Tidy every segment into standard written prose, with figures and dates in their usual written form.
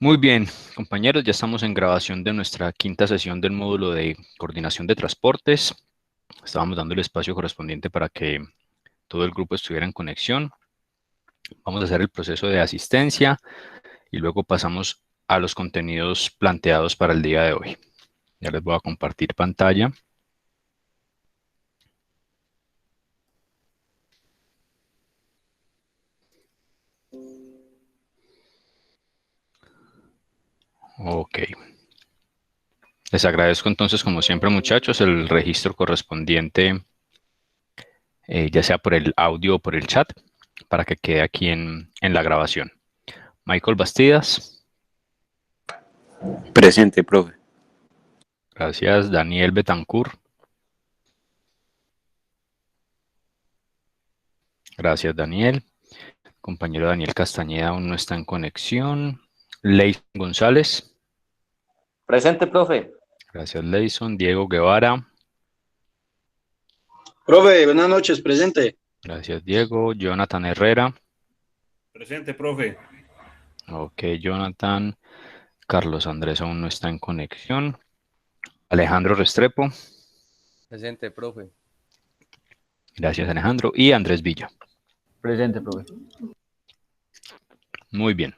Muy bien, compañeros, ya estamos en grabación de nuestra quinta sesión del módulo de coordinación de transportes. Estábamos dando el espacio correspondiente para que todo el grupo estuviera en conexión. Vamos a hacer el proceso de asistencia y luego pasamos a los contenidos planteados para el día de hoy. Ya les voy a compartir pantalla. Ok. Les agradezco entonces, como siempre, muchachos, el registro correspondiente, ya sea por el audio o por el chat, para que quede aquí en la grabación. Michael Bastidas. Presente, profe. Gracias. Daniel Betancourt. Gracias, Daniel. Compañero Daniel Castañeda aún no está en conexión. Leison González. Presente, profe. Gracias, Leison. Diego Guevara. Profe, buenas noches, presente. Gracias, Diego. Jonathan Herrera. Presente, profe. Ok, Jonathan. Carlos Andrés aún no está en conexión. Alejandro Restrepo. Presente, profe. Gracias, Alejandro. Y Andrés Villa. Presente, profe. Muy bien.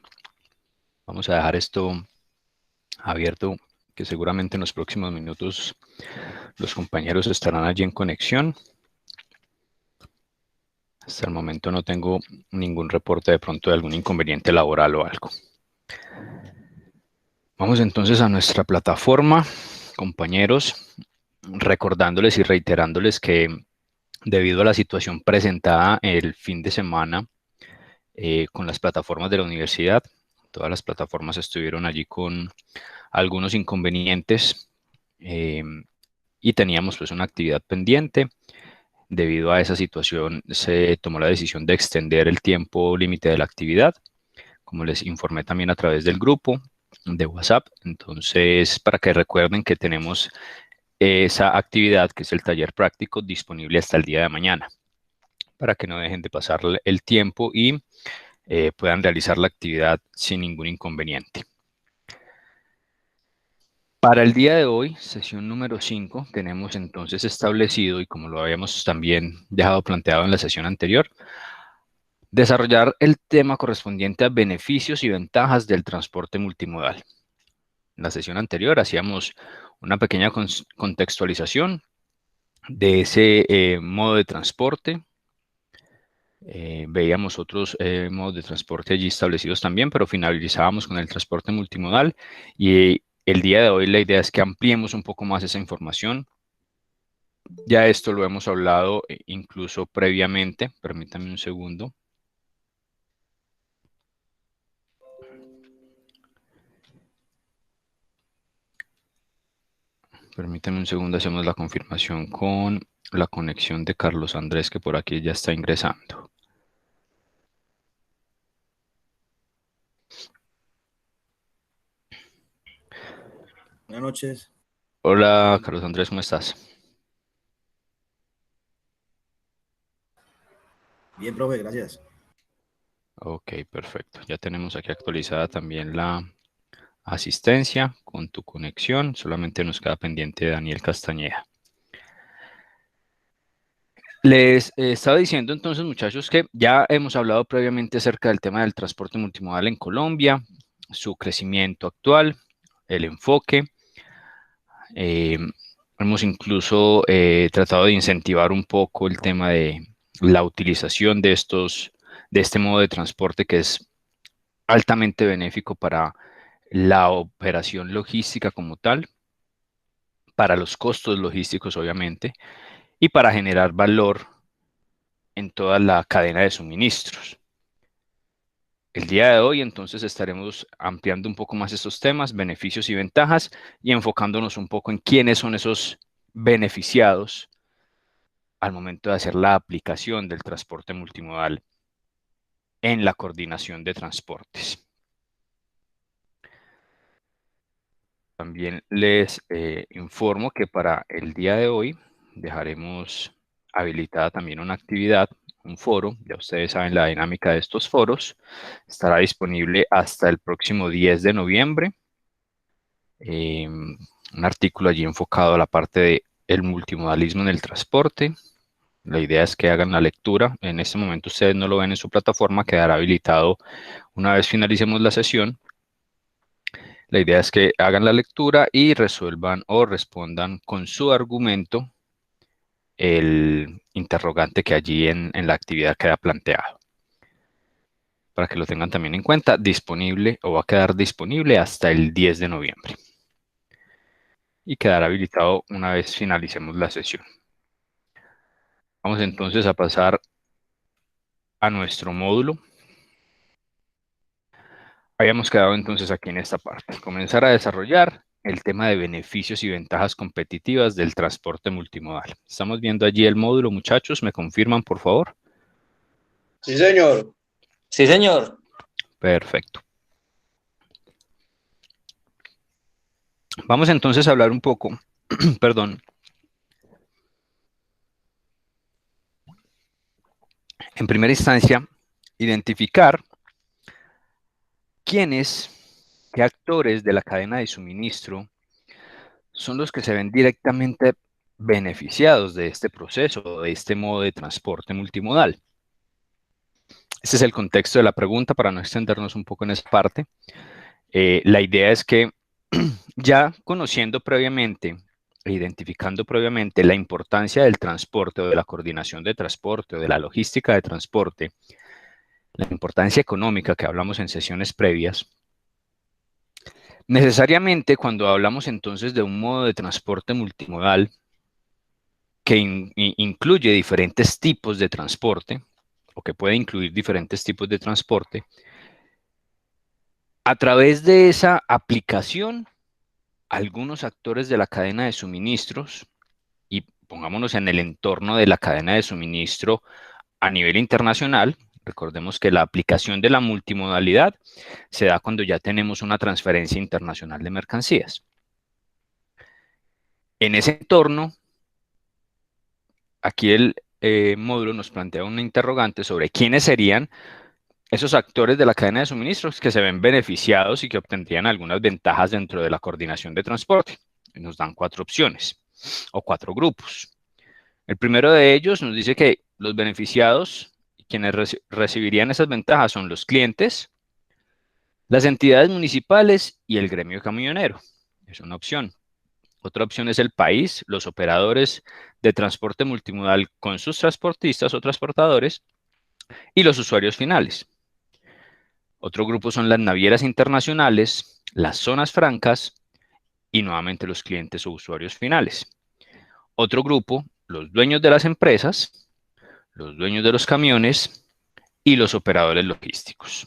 Vamos a dejar esto abierto, que seguramente en los próximos minutos los compañeros estarán allí en conexión. Hasta el momento no tengo ningún reporte de pronto de algún inconveniente laboral o algo. Vamos entonces a nuestra plataforma, compañeros, recordándoles y reiterándoles que debido a la situación presentada el fin de semana con las plataformas de la universidad, todas las plataformas estuvieron allí con algunos inconvenientes y teníamos pues una actividad pendiente. Debido a esa situación se tomó la decisión de extender el tiempo límite de la actividad, como les informé también a través del grupo de WhatsApp. Entonces, para que recuerden que tenemos esa actividad, que es el taller práctico, disponible hasta el día de mañana, para que no dejen de pasar el tiempo y puedan realizar la actividad sin ningún inconveniente. Para el día de hoy, sesión número 5, tenemos entonces establecido, y como lo habíamos también dejado planteado en la sesión anterior, desarrollar el tema correspondiente a beneficios y ventajas del transporte multimodal. En la sesión anterior hacíamos una pequeña contextualización de ese modo de transporte. Veíamos otros modos de transporte allí establecidos también, pero finalizábamos con el transporte multimodal y el día de hoy la idea es que ampliemos un poco más esa información. Ya esto lo hemos hablado incluso previamente. Permítanme un segundo. Permítanme un segundo, hacemos la confirmación con la conexión de Carlos Andrés, que por aquí ya está ingresando. Buenas noches. Hola, Carlos Andrés, ¿cómo estás? Bien, profe, gracias. Ok, perfecto. Ya tenemos aquí actualizada también la asistencia con tu conexión. Solamente nos queda pendiente Daniel Castañeda. Les estaba diciendo entonces, muchachos, que ya hemos hablado previamente acerca del tema del transporte multimodal en Colombia, su crecimiento actual, el enfoque. Hemos incluso tratado de incentivar un poco el tema de la utilización de este modo de transporte que es altamente benéfico para la operación logística como tal, para los costos logísticos obviamente, y para generar valor en toda la cadena de suministros. El día de hoy entonces estaremos ampliando un poco más estos temas, beneficios y ventajas, y enfocándonos un poco en quiénes son esos beneficiados al momento de hacer la aplicación del transporte multimodal en la coordinación de transportes. También les informo que para el día de hoy dejaremos habilitada también una actividad un foro, ya ustedes saben la dinámica de estos foros, estará disponible hasta el próximo 10 de noviembre. Un artículo allí enfocado a la parte del multimodalismo en el transporte. La idea es que hagan la lectura. En este momento ustedes no lo ven en su plataforma, quedará habilitado una vez finalicemos la sesión. La idea es que hagan la lectura y resuelvan o respondan con su argumento el interrogante que allí en la actividad queda planteado. Para que lo tengan también en cuenta, disponible o va a quedar disponible hasta el 10 de noviembre. Y quedará habilitado una vez finalicemos la sesión. Vamos entonces a pasar a nuestro módulo. Habíamos quedado entonces aquí en esta parte. Comenzar a desarrollar el tema de beneficios y ventajas competitivas del transporte multimodal. Estamos viendo allí el módulo, muchachos. ¿Me confirman, por favor? Sí, señor. Sí, señor. Perfecto. Vamos entonces a hablar un poco, perdón, en primera instancia, identificar quiénes, qué actores de la cadena de suministro son los que se ven directamente beneficiados de este proceso, de este modo de transporte multimodal. Este es el contexto de la pregunta para no extendernos un poco en esa parte. La idea es que ya conociendo previamente e identificando previamente la importancia del transporte o de la coordinación de transporte o de la logística de transporte, la importancia económica que hablamos en sesiones previas, necesariamente cuando hablamos entonces de un modo de transporte multimodal que incluye diferentes tipos de transporte o que puede incluir diferentes tipos de transporte, a través de esa aplicación, algunos actores de la cadena de suministros, y pongámonos en el entorno de la cadena de suministro a nivel internacional, recordemos que la aplicación de la multimodalidad se da cuando ya tenemos una transferencia internacional de mercancías. En ese entorno, aquí el módulo nos plantea una interrogante sobre quiénes serían esos actores de la cadena de suministros que se ven beneficiados y que obtendrían algunas ventajas dentro de la coordinación de transporte. Nos dan 4 opciones o 4 grupos. El primero de ellos nos dice que los beneficiados, quienes recibirían esas ventajas, son los clientes, las entidades municipales y el gremio camionero. Es una opción. Otra opción es el país, los operadores de transporte multimodal con sus transportistas o transportadores y los usuarios finales. Otro grupo son las navieras internacionales, las zonas francas y nuevamente los clientes o usuarios finales. Otro grupo, los dueños de las empresas, los dueños de los camiones y los operadores logísticos.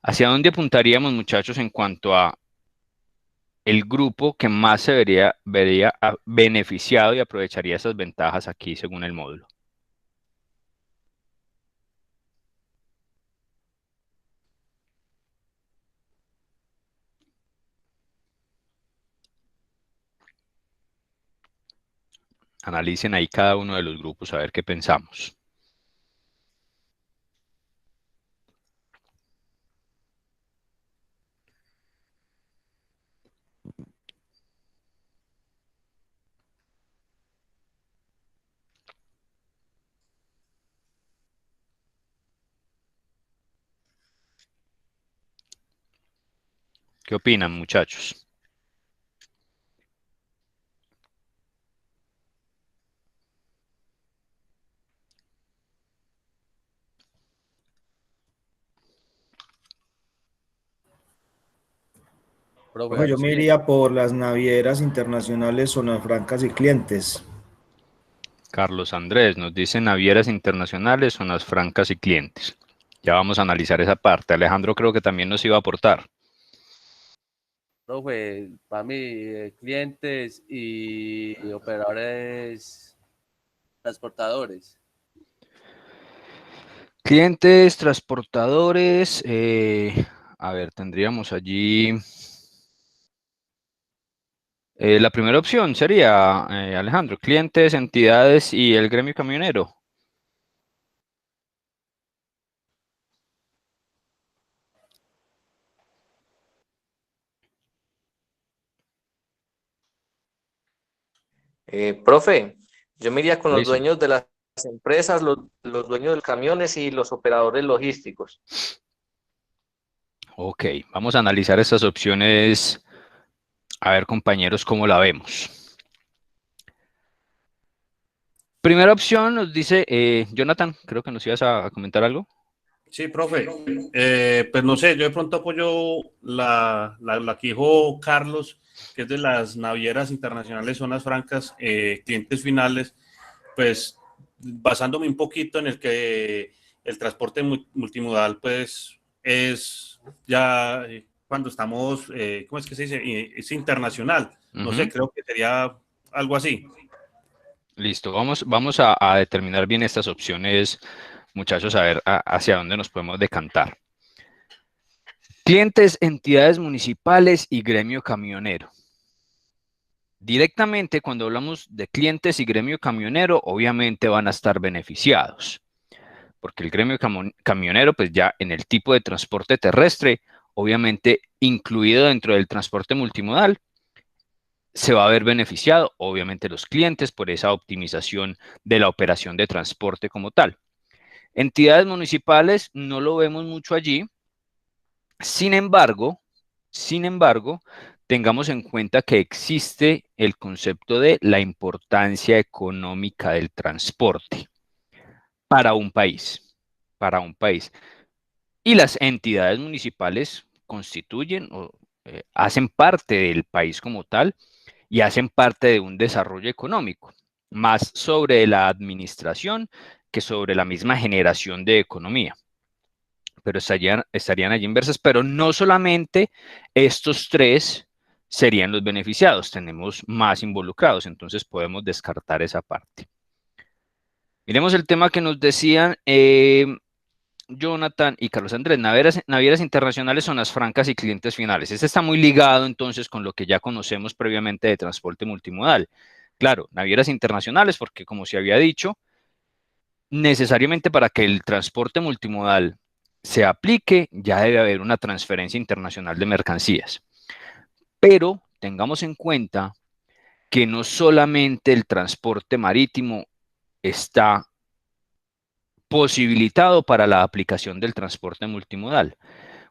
¿Hacia dónde apuntaríamos, muchachos, en cuanto a el grupo que más se vería beneficiado y aprovecharía esas ventajas aquí según el módulo? Analicen ahí cada uno de los grupos a ver qué pensamos. ¿Qué opinan, muchachos? Profe, yo me iría por las navieras internacionales, zonas francas y clientes. Carlos Andrés nos dice navieras internacionales, zonas francas y clientes. Ya vamos a analizar esa parte. Alejandro creo que también nos iba a aportar. Profe, para mí, clientes y operadores transportadores. Clientes, transportadores, a ver, tendríamos allí... la primera opción sería, Alejandro, clientes, entidades y el gremio camionero. Profe, yo me iría con los Listo. dueños de las empresas, los dueños de los camiones y los operadores logísticos. Ok, vamos a analizar estas opciones. A ver, compañeros, cómo la vemos. Primera opción nos dice, Jonathan, creo que nos ibas a comentar algo. Sí, profe. Pues no sé, yo de pronto apoyo la que dijo Carlos, que es de las navieras internacionales, zonas francas, clientes finales, pues basándome un poquito en el que el transporte multimodal, pues es ya cuando estamos, ¿cómo es que se dice? Es internacional. No sé, creo que sería algo así. Listo, vamos a determinar bien estas opciones, muchachos, a ver hacia dónde nos podemos decantar. Clientes, entidades municipales y gremio camionero. Directamente, cuando hablamos de clientes y gremio camionero, obviamente van a estar beneficiados, porque el gremio camionero, pues ya en el tipo de transporte terrestre, obviamente incluido dentro del transporte multimodal, se va a ver beneficiado, obviamente los clientes, por esa optimización de la operación de transporte como tal. Entidades municipales no lo vemos mucho allí. Sin embargo, tengamos en cuenta que existe el concepto de la importancia económica del transporte para un país, Y las entidades municipales constituyen o hacen parte del país como tal y hacen parte de un desarrollo económico, más sobre la administración que sobre la misma generación de economía. Pero estarían allí inversas, pero no solamente estos tres serían los beneficiados, tenemos más involucrados, entonces podemos descartar esa parte. Miremos el tema que nos decían Jonathan y Carlos Andrés, navieras internacionales, zonas francas y clientes finales. Este está muy ligado entonces con lo que ya conocemos previamente de transporte multimodal. Claro, navieras internacionales porque como se había dicho, necesariamente para que el transporte multimodal se aplique, ya debe haber una transferencia internacional de mercancías. Pero tengamos en cuenta que no solamente el transporte marítimo está posibilitado para la aplicación del transporte multimodal.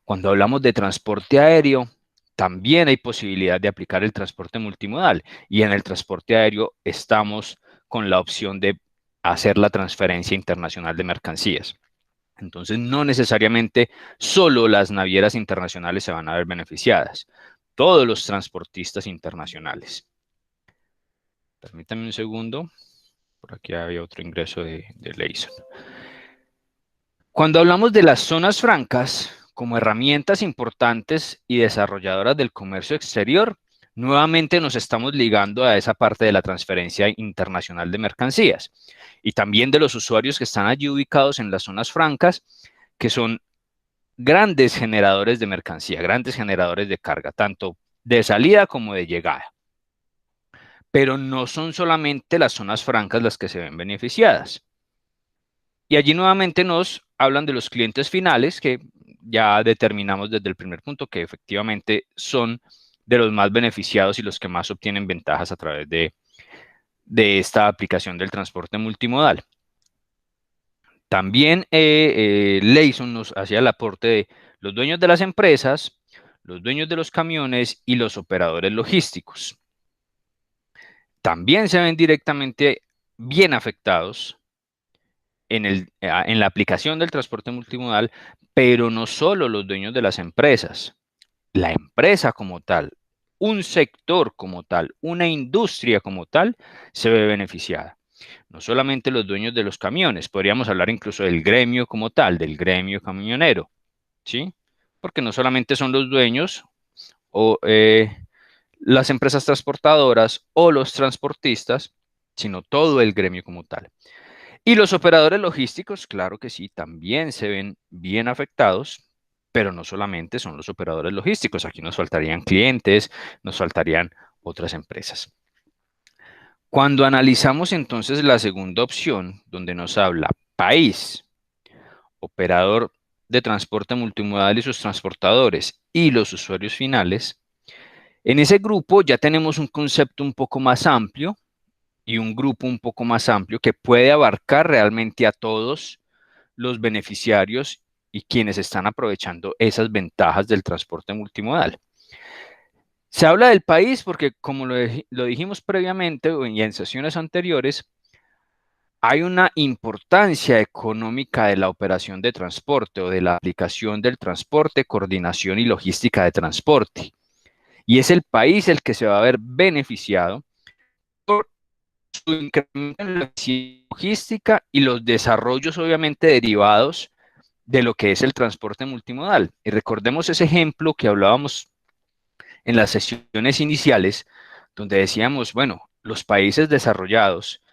Cuando hablamos de transporte aéreo, también hay posibilidad de aplicar el transporte multimodal y en el transporte aéreo estamos con la opción de hacer la transferencia internacional de mercancías. Entonces, no necesariamente solo las navieras internacionales se van a ver beneficiadas, todos los transportistas internacionales. Permítanme un segundo, por aquí había otro ingreso de Leison. Cuando hablamos de las zonas francas como herramientas importantes y desarrolladoras del comercio exterior, nuevamente nos estamos ligando a esa parte de la transferencia internacional de mercancías y también de los usuarios que están allí ubicados en las zonas francas, que son grandes generadores de mercancía, grandes generadores de carga, tanto de salida como de llegada. Pero no son solamente las zonas francas las que se ven beneficiadas. Y allí nuevamente nos hablan de los clientes finales, que ya determinamos desde el primer punto que efectivamente son de los más beneficiados y los que más obtienen ventajas a través de esta aplicación del transporte multimodal. También Leison nos hacía el aporte de los dueños de las empresas, los dueños de los camiones y los operadores logísticos. También se ven directamente bien afectados en la aplicación del transporte multimodal, pero no solo los dueños de las empresas. La empresa como tal, un sector como tal, una industria como tal, se ve beneficiada. No solamente los dueños de los camiones, podríamos hablar incluso del gremio como tal, del gremio camionero, ¿sí? Porque no solamente son los dueños o las empresas transportadoras o los transportistas, sino todo el gremio como tal. Y los operadores logísticos, claro que sí, también se ven bien afectados, pero no solamente son los operadores logísticos, aquí nos faltarían clientes, nos faltarían otras empresas. Cuando analizamos entonces la segunda opción, donde nos habla país, operador de transporte multimodal y sus transportadores y los usuarios finales, en ese grupo ya tenemos un concepto un poco más amplio y un grupo un poco más amplio que puede abarcar realmente a todos los beneficiarios y quienes están aprovechando esas ventajas del transporte multimodal. Se habla del país porque, como lo dijimos previamente y en sesiones anteriores, hay una importancia económica de la operación de transporte o de la aplicación del transporte, coordinación y logística de transporte. Y es el país el que se va a ver beneficiado por su incremento en la logística y los desarrollos obviamente derivados de lo que es el transporte multimodal. Y recordemos ese ejemplo que hablábamos en las sesiones iniciales, donde decíamos, bueno, los países desarrollados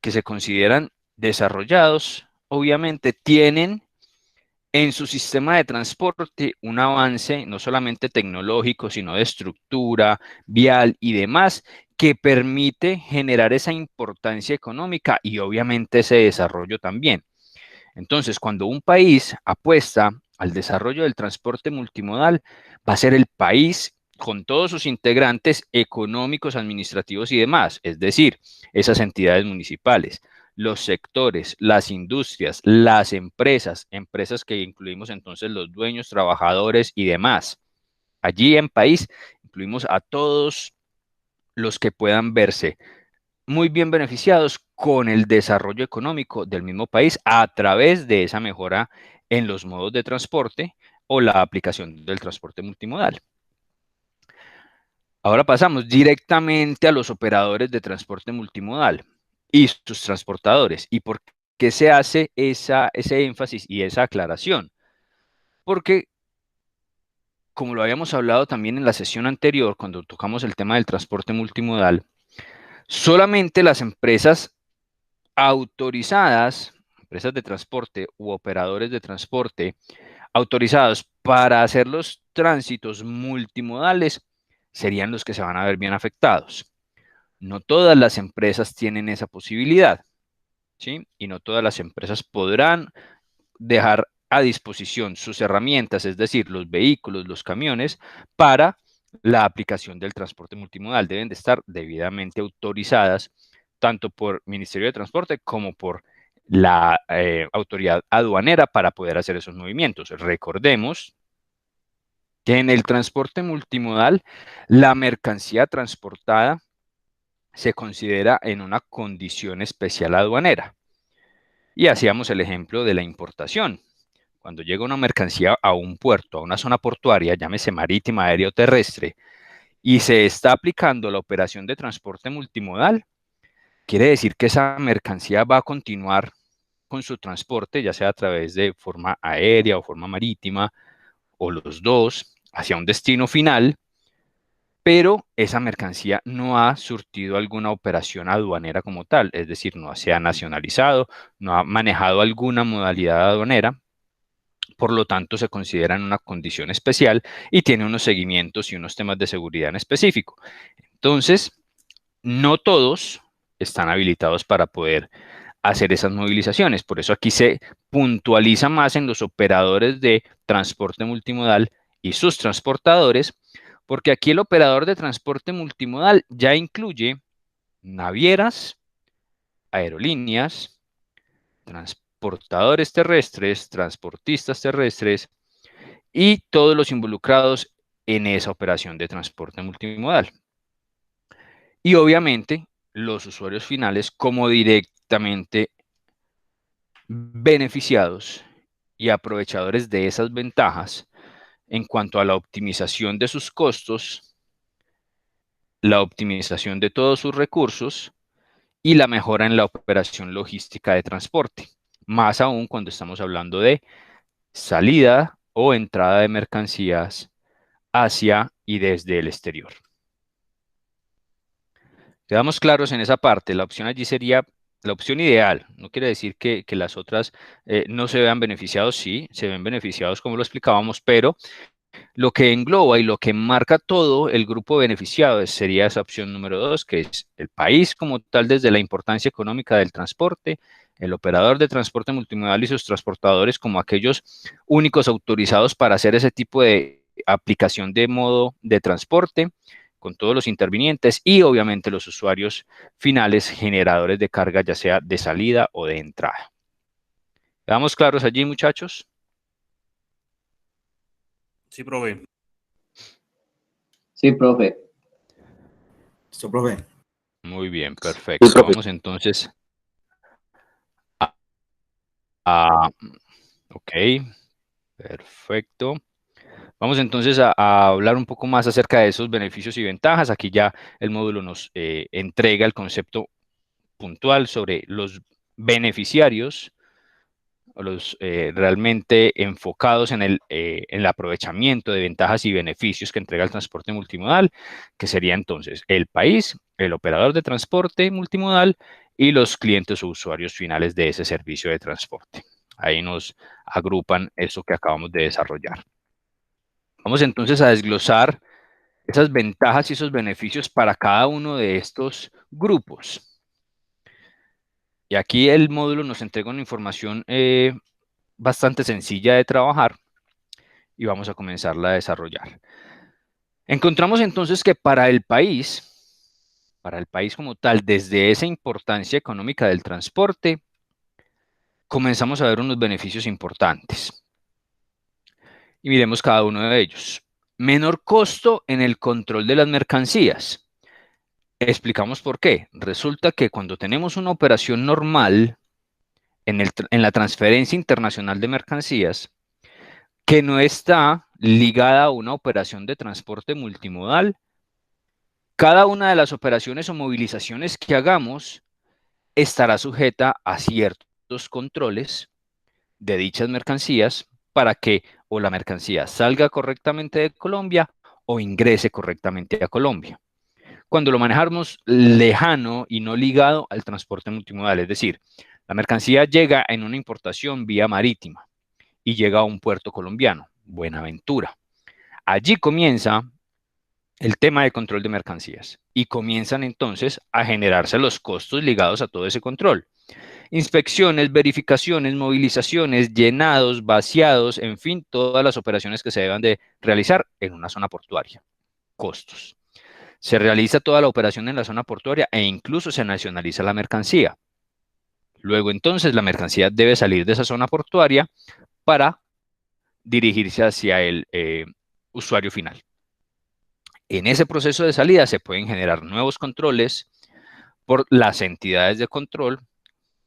que se consideran desarrollados, obviamente tienen en su sistema de transporte un avance no solamente tecnológico, sino de estructura, vial y demás, que permite generar esa importancia económica y obviamente ese desarrollo también. Entonces, cuando un país apuesta al desarrollo del transporte multimodal, va a ser el país con todos sus integrantes económicos, administrativos y demás, es decir, esas entidades municipales, los sectores, las industrias, las empresas que incluimos entonces los dueños, trabajadores y demás. Allí en país incluimos a todos los que puedan verse muy bien beneficiados con el desarrollo económico del mismo país a través de esa mejora en los modos de transporte o la aplicación del transporte multimodal. Ahora pasamos directamente a los operadores de transporte multimodal y sus transportadores. ¿Y por qué se hace ese énfasis y esa aclaración? Porque, como lo habíamos hablado también en la sesión anterior, cuando tocamos el tema del transporte multimodal, solamente las empresas autorizadas, empresas de transporte u operadores de transporte autorizados para hacer los tránsitos multimodales serían los que se van a ver bien afectados. No todas las empresas tienen esa posibilidad, ¿sí? Y no todas las empresas podrán dejar a disposición sus herramientas, es decir, los vehículos, los camiones, para la aplicación del transporte multimodal. Deben de estar debidamente autorizadas tanto por Ministerio de Transporte como por la autoridad aduanera para poder hacer esos movimientos. Recordemos que en el transporte multimodal la mercancía transportada se considera en una condición especial aduanera. Y hacíamos el ejemplo de la importación. Cuando llega una mercancía a un puerto, a una zona portuaria, llámese marítima, aéreo o terrestre, y se está aplicando la operación de transporte multimodal, quiere decir que esa mercancía va a continuar con su transporte, ya sea a través de forma aérea o forma marítima, o los dos, hacia un destino final, pero esa mercancía no ha surtido alguna operación aduanera como tal, es decir, no se ha nacionalizado, no ha manejado alguna modalidad aduanera, por lo tanto se considera en una condición especial y tiene unos seguimientos y unos temas de seguridad en específico. Entonces, no todos están habilitados para poder hacer esas movilizaciones, por eso aquí se puntualiza más en los operadores de transporte multimodal y sus transportadores, porque aquí el operador de transporte multimodal ya incluye navieras, aerolíneas, transportadores terrestres, transportistas terrestres y todos los involucrados en esa operación de transporte multimodal. Y obviamente los usuarios finales como directamente beneficiados y aprovechadores de esas ventajas en cuanto a la optimización de sus costos, la optimización de todos sus recursos y la mejora en la operación logística de transporte, más aún cuando estamos hablando de salida o entrada de mercancías hacia y desde el exterior. Quedamos claros en esa parte, la opción allí sería la opción ideal, no quiere decir que las otras no se vean beneficiados, sí, se ven beneficiados como lo explicábamos, pero lo que engloba y lo que marca todo el grupo beneficiado sería esa opción número 2, que es el país como tal desde la importancia económica del transporte, el operador de transporte multimodal y sus transportadores como aquellos únicos autorizados para hacer ese tipo de aplicación de modo de transporte, con todos los intervinientes y obviamente los usuarios finales generadores de carga, ya sea de salida o de entrada. ¿Estamos claros allí, muchachos? Sí, profe. Sí, profe. Listo, profe. Muy bien, perfecto. Sí, profe. Vamos entonces ok, perfecto. Vamos entonces a hablar un poco más acerca de esos beneficios y ventajas. Aquí ya el módulo nos entrega el concepto puntual sobre los beneficiarios, o los realmente enfocados en el aprovechamiento de ventajas y beneficios que entrega el transporte multimodal, que sería entonces el país, el operador de transporte multimodal y los clientes o usuarios finales de ese servicio de transporte. Ahí nos agrupan eso que acabamos de desarrollar. Vamos entonces a desglosar esas ventajas y esos beneficios para cada uno de estos grupos. Y aquí el módulo nos entrega una información bastante sencilla de trabajar y vamos a comenzarla a desarrollar. Encontramos entonces que para el país como tal, desde esa importancia económica del transporte, comenzamos a ver unos beneficios importantes. Y miremos cada uno de ellos. Menor costo en el control de las mercancías. Explicamos por qué. Resulta que cuando tenemos una operación normal en la transferencia internacional de mercancías, que no está ligada a una operación de transporte multimodal, cada una de las operaciones o movilizaciones que hagamos estará sujeta a ciertos controles de dichas mercancías para que o la mercancía salga correctamente de Colombia o ingrese correctamente a Colombia. Cuando lo manejamos lejano y no ligado al transporte multimodal, es decir, la mercancía llega en una importación vía marítima y llega a un puerto colombiano, Buenaventura. Allí comienza el tema de control de mercancías y comienzan entonces a generarse los costos ligados a todo ese control. Inspecciones, verificaciones, movilizaciones, llenados, vaciados, en fin, todas las operaciones que se deban de realizar en una zona portuaria. Costos. Se realiza toda la operación en la zona portuaria e incluso se nacionaliza la mercancía. Luego entonces la mercancía debe salir de esa zona portuaria para dirigirse hacia el usuario final. En ese proceso de salida se pueden generar nuevos controles por las entidades de control,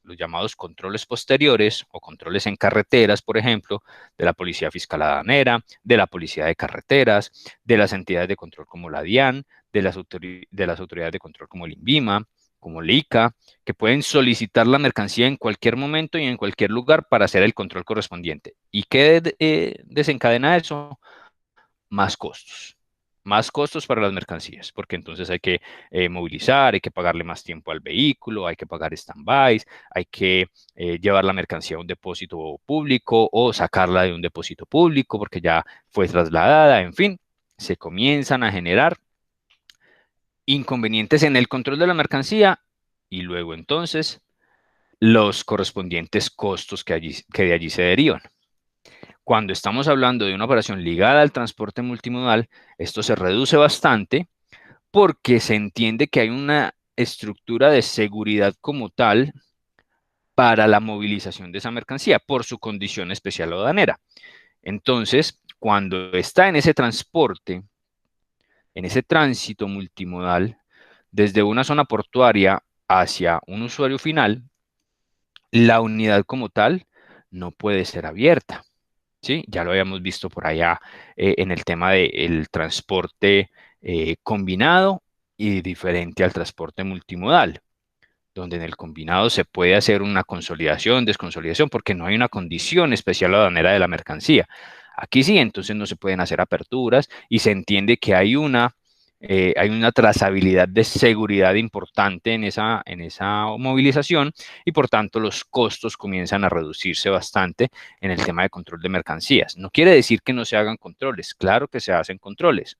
los llamados controles posteriores o controles en carreteras, por ejemplo, de la Policía Fiscal Aduanera, de la Policía de Carreteras, de las entidades de control como la DIAN, de las autoridades de control como el INVIMA, como el ICA, que pueden solicitar la mercancía en cualquier momento y en cualquier lugar para hacer el control correspondiente. ¿Y qué desencadena eso? Más costos. Más costos para las mercancías, porque entonces hay que movilizar, hay que pagarle más tiempo al vehículo, hay que pagar stand-bys, hay que llevar la mercancía a un depósito público o sacarla de un depósito público porque ya fue trasladada, en fin, se comienzan a generar inconvenientes en el control de la mercancía y luego entonces los correspondientes costos que de allí se derivan. Cuando estamos hablando de una operación ligada al transporte multimodal, esto se reduce bastante porque se entiende que hay una estructura de seguridad como tal para la movilización de esa mercancía por su condición especial aduanera. Entonces, cuando está en ese transporte, en ese tránsito multimodal, desde una zona portuaria hacia un usuario final, la unidad como tal no puede ser abierta. ¿Sí? Ya lo habíamos visto por allá en el tema del transporte combinado y diferente al transporte multimodal, donde en el combinado se puede hacer una consolidación, desconsolidación, porque no hay una condición especial aduanera de la mercancía. Aquí sí, entonces no se pueden hacer aperturas y se entiende que hay una trazabilidad de seguridad importante en esa movilización y por tanto los costos comienzan a reducirse bastante en el tema de control de mercancías. No quiere decir que no se hagan controles, claro que se hacen controles.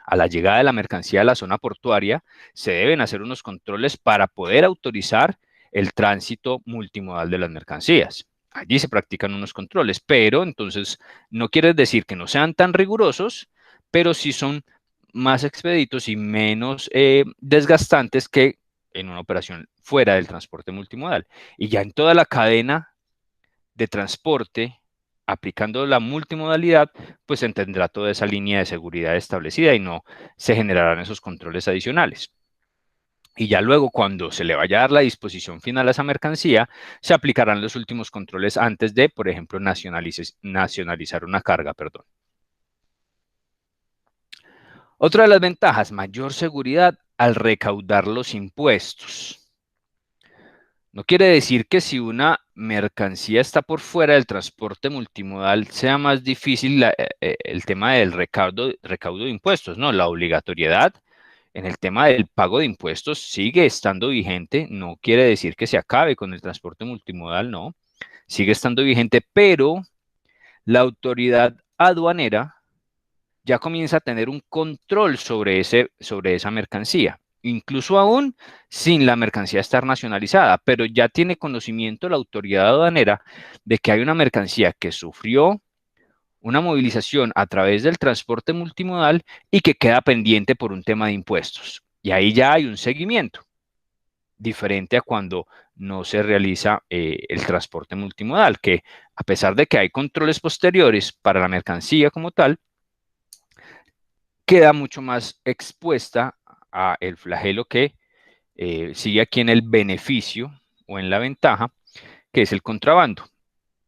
A la llegada de la mercancía a la zona portuaria se deben hacer unos controles para poder autorizar el tránsito multimodal de las mercancías. Allí se practican unos controles, pero entonces no quiere decir que no sean tan rigurosos, pero sí son más expeditos y menos desgastantes que en una operación fuera del transporte multimodal. Y ya en toda la cadena de transporte, aplicando la multimodalidad, pues se tendrá toda esa línea de seguridad establecida y no se generarán esos controles adicionales. Y ya luego, cuando se le vaya a dar la disposición final a esa mercancía, se aplicarán los últimos controles antes de, por ejemplo, nacionalizar una carga, perdón. Otra de las ventajas, mayor seguridad al recaudar los impuestos. No quiere decir que si una mercancía está por fuera del transporte multimodal sea más difícil el tema del recaudo de impuestos, no, la obligatoriedad en el tema del pago de impuestos sigue estando vigente, no quiere decir que se acabe con el transporte multimodal, no, sigue estando vigente, pero la autoridad aduanera ya comienza a tener un control sobre esa mercancía, incluso aún sin la mercancía estar nacionalizada, pero ya tiene conocimiento la autoridad aduanera de que hay una mercancía que sufrió una movilización a través del transporte multimodal y que queda pendiente por un tema de impuestos. Y ahí ya hay un seguimiento, diferente a cuando no se realiza el transporte multimodal, que a pesar de que hay controles posteriores para la mercancía como tal, queda mucho más expuesta a el flagelo que sigue aquí en el beneficio o en la ventaja, que es el contrabando.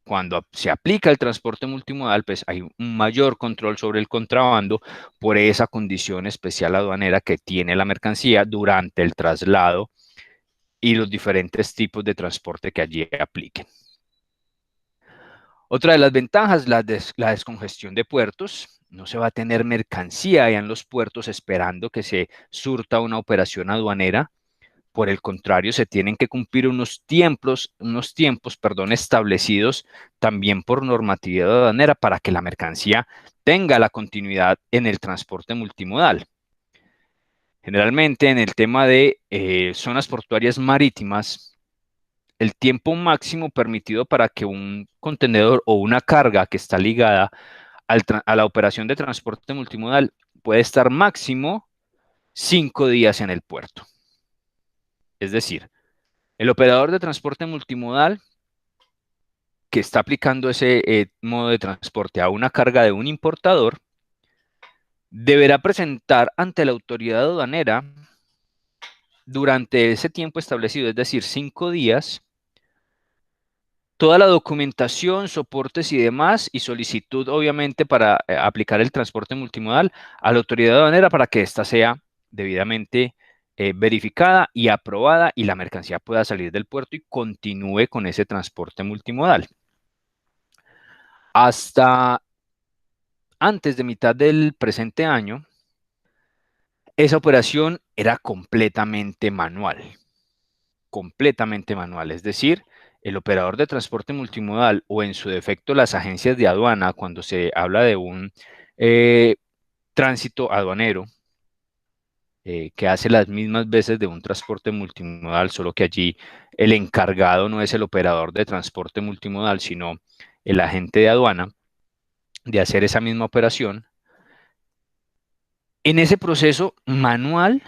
Cuando se aplica el transporte multimodal, pues hay un mayor control sobre el contrabando por esa condición especial aduanera que tiene la mercancía durante el traslado y los diferentes tipos de transporte que allí apliquen. Otra de las ventajas, la descongestión de puertos. No se va a tener mercancía allá en los puertos esperando que se surta una operación aduanera. Por el contrario, se tienen que cumplir unos tiempos, establecidos también por normatividad aduanera para que la mercancía tenga la continuidad en el transporte multimodal. Generalmente en el tema de zonas portuarias marítimas, el tiempo máximo permitido para que un contenedor o una carga que está ligada a la operación de transporte multimodal puede estar máximo 5 días en el puerto. Es decir, el operador de transporte multimodal que está aplicando ese modo de transporte a una carga de un importador deberá presentar ante la autoridad aduanera durante ese tiempo establecido, es decir, 5 días, toda la documentación, soportes y demás, y solicitud, obviamente, para aplicar el transporte multimodal a la autoridad aduanera para que ésta sea debidamente verificada y aprobada y la mercancía pueda salir del puerto y continúe con ese transporte multimodal. Hasta antes de mitad del presente año, esa operación era completamente manual, es decir, el operador de transporte multimodal o en su defecto las agencias de aduana, cuando se habla de un tránsito aduanero que hace las mismas veces de un transporte multimodal, solo que allí el encargado no es el operador de transporte multimodal, sino el agente de aduana de hacer esa misma operación. En ese proceso manual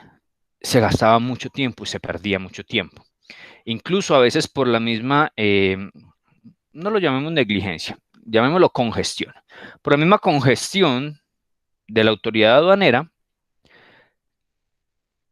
se gastaba mucho tiempo y se perdía mucho tiempo. Incluso a veces por la misma, no lo llamemos negligencia, llamémoslo congestión. Por la misma congestión de la autoridad aduanera,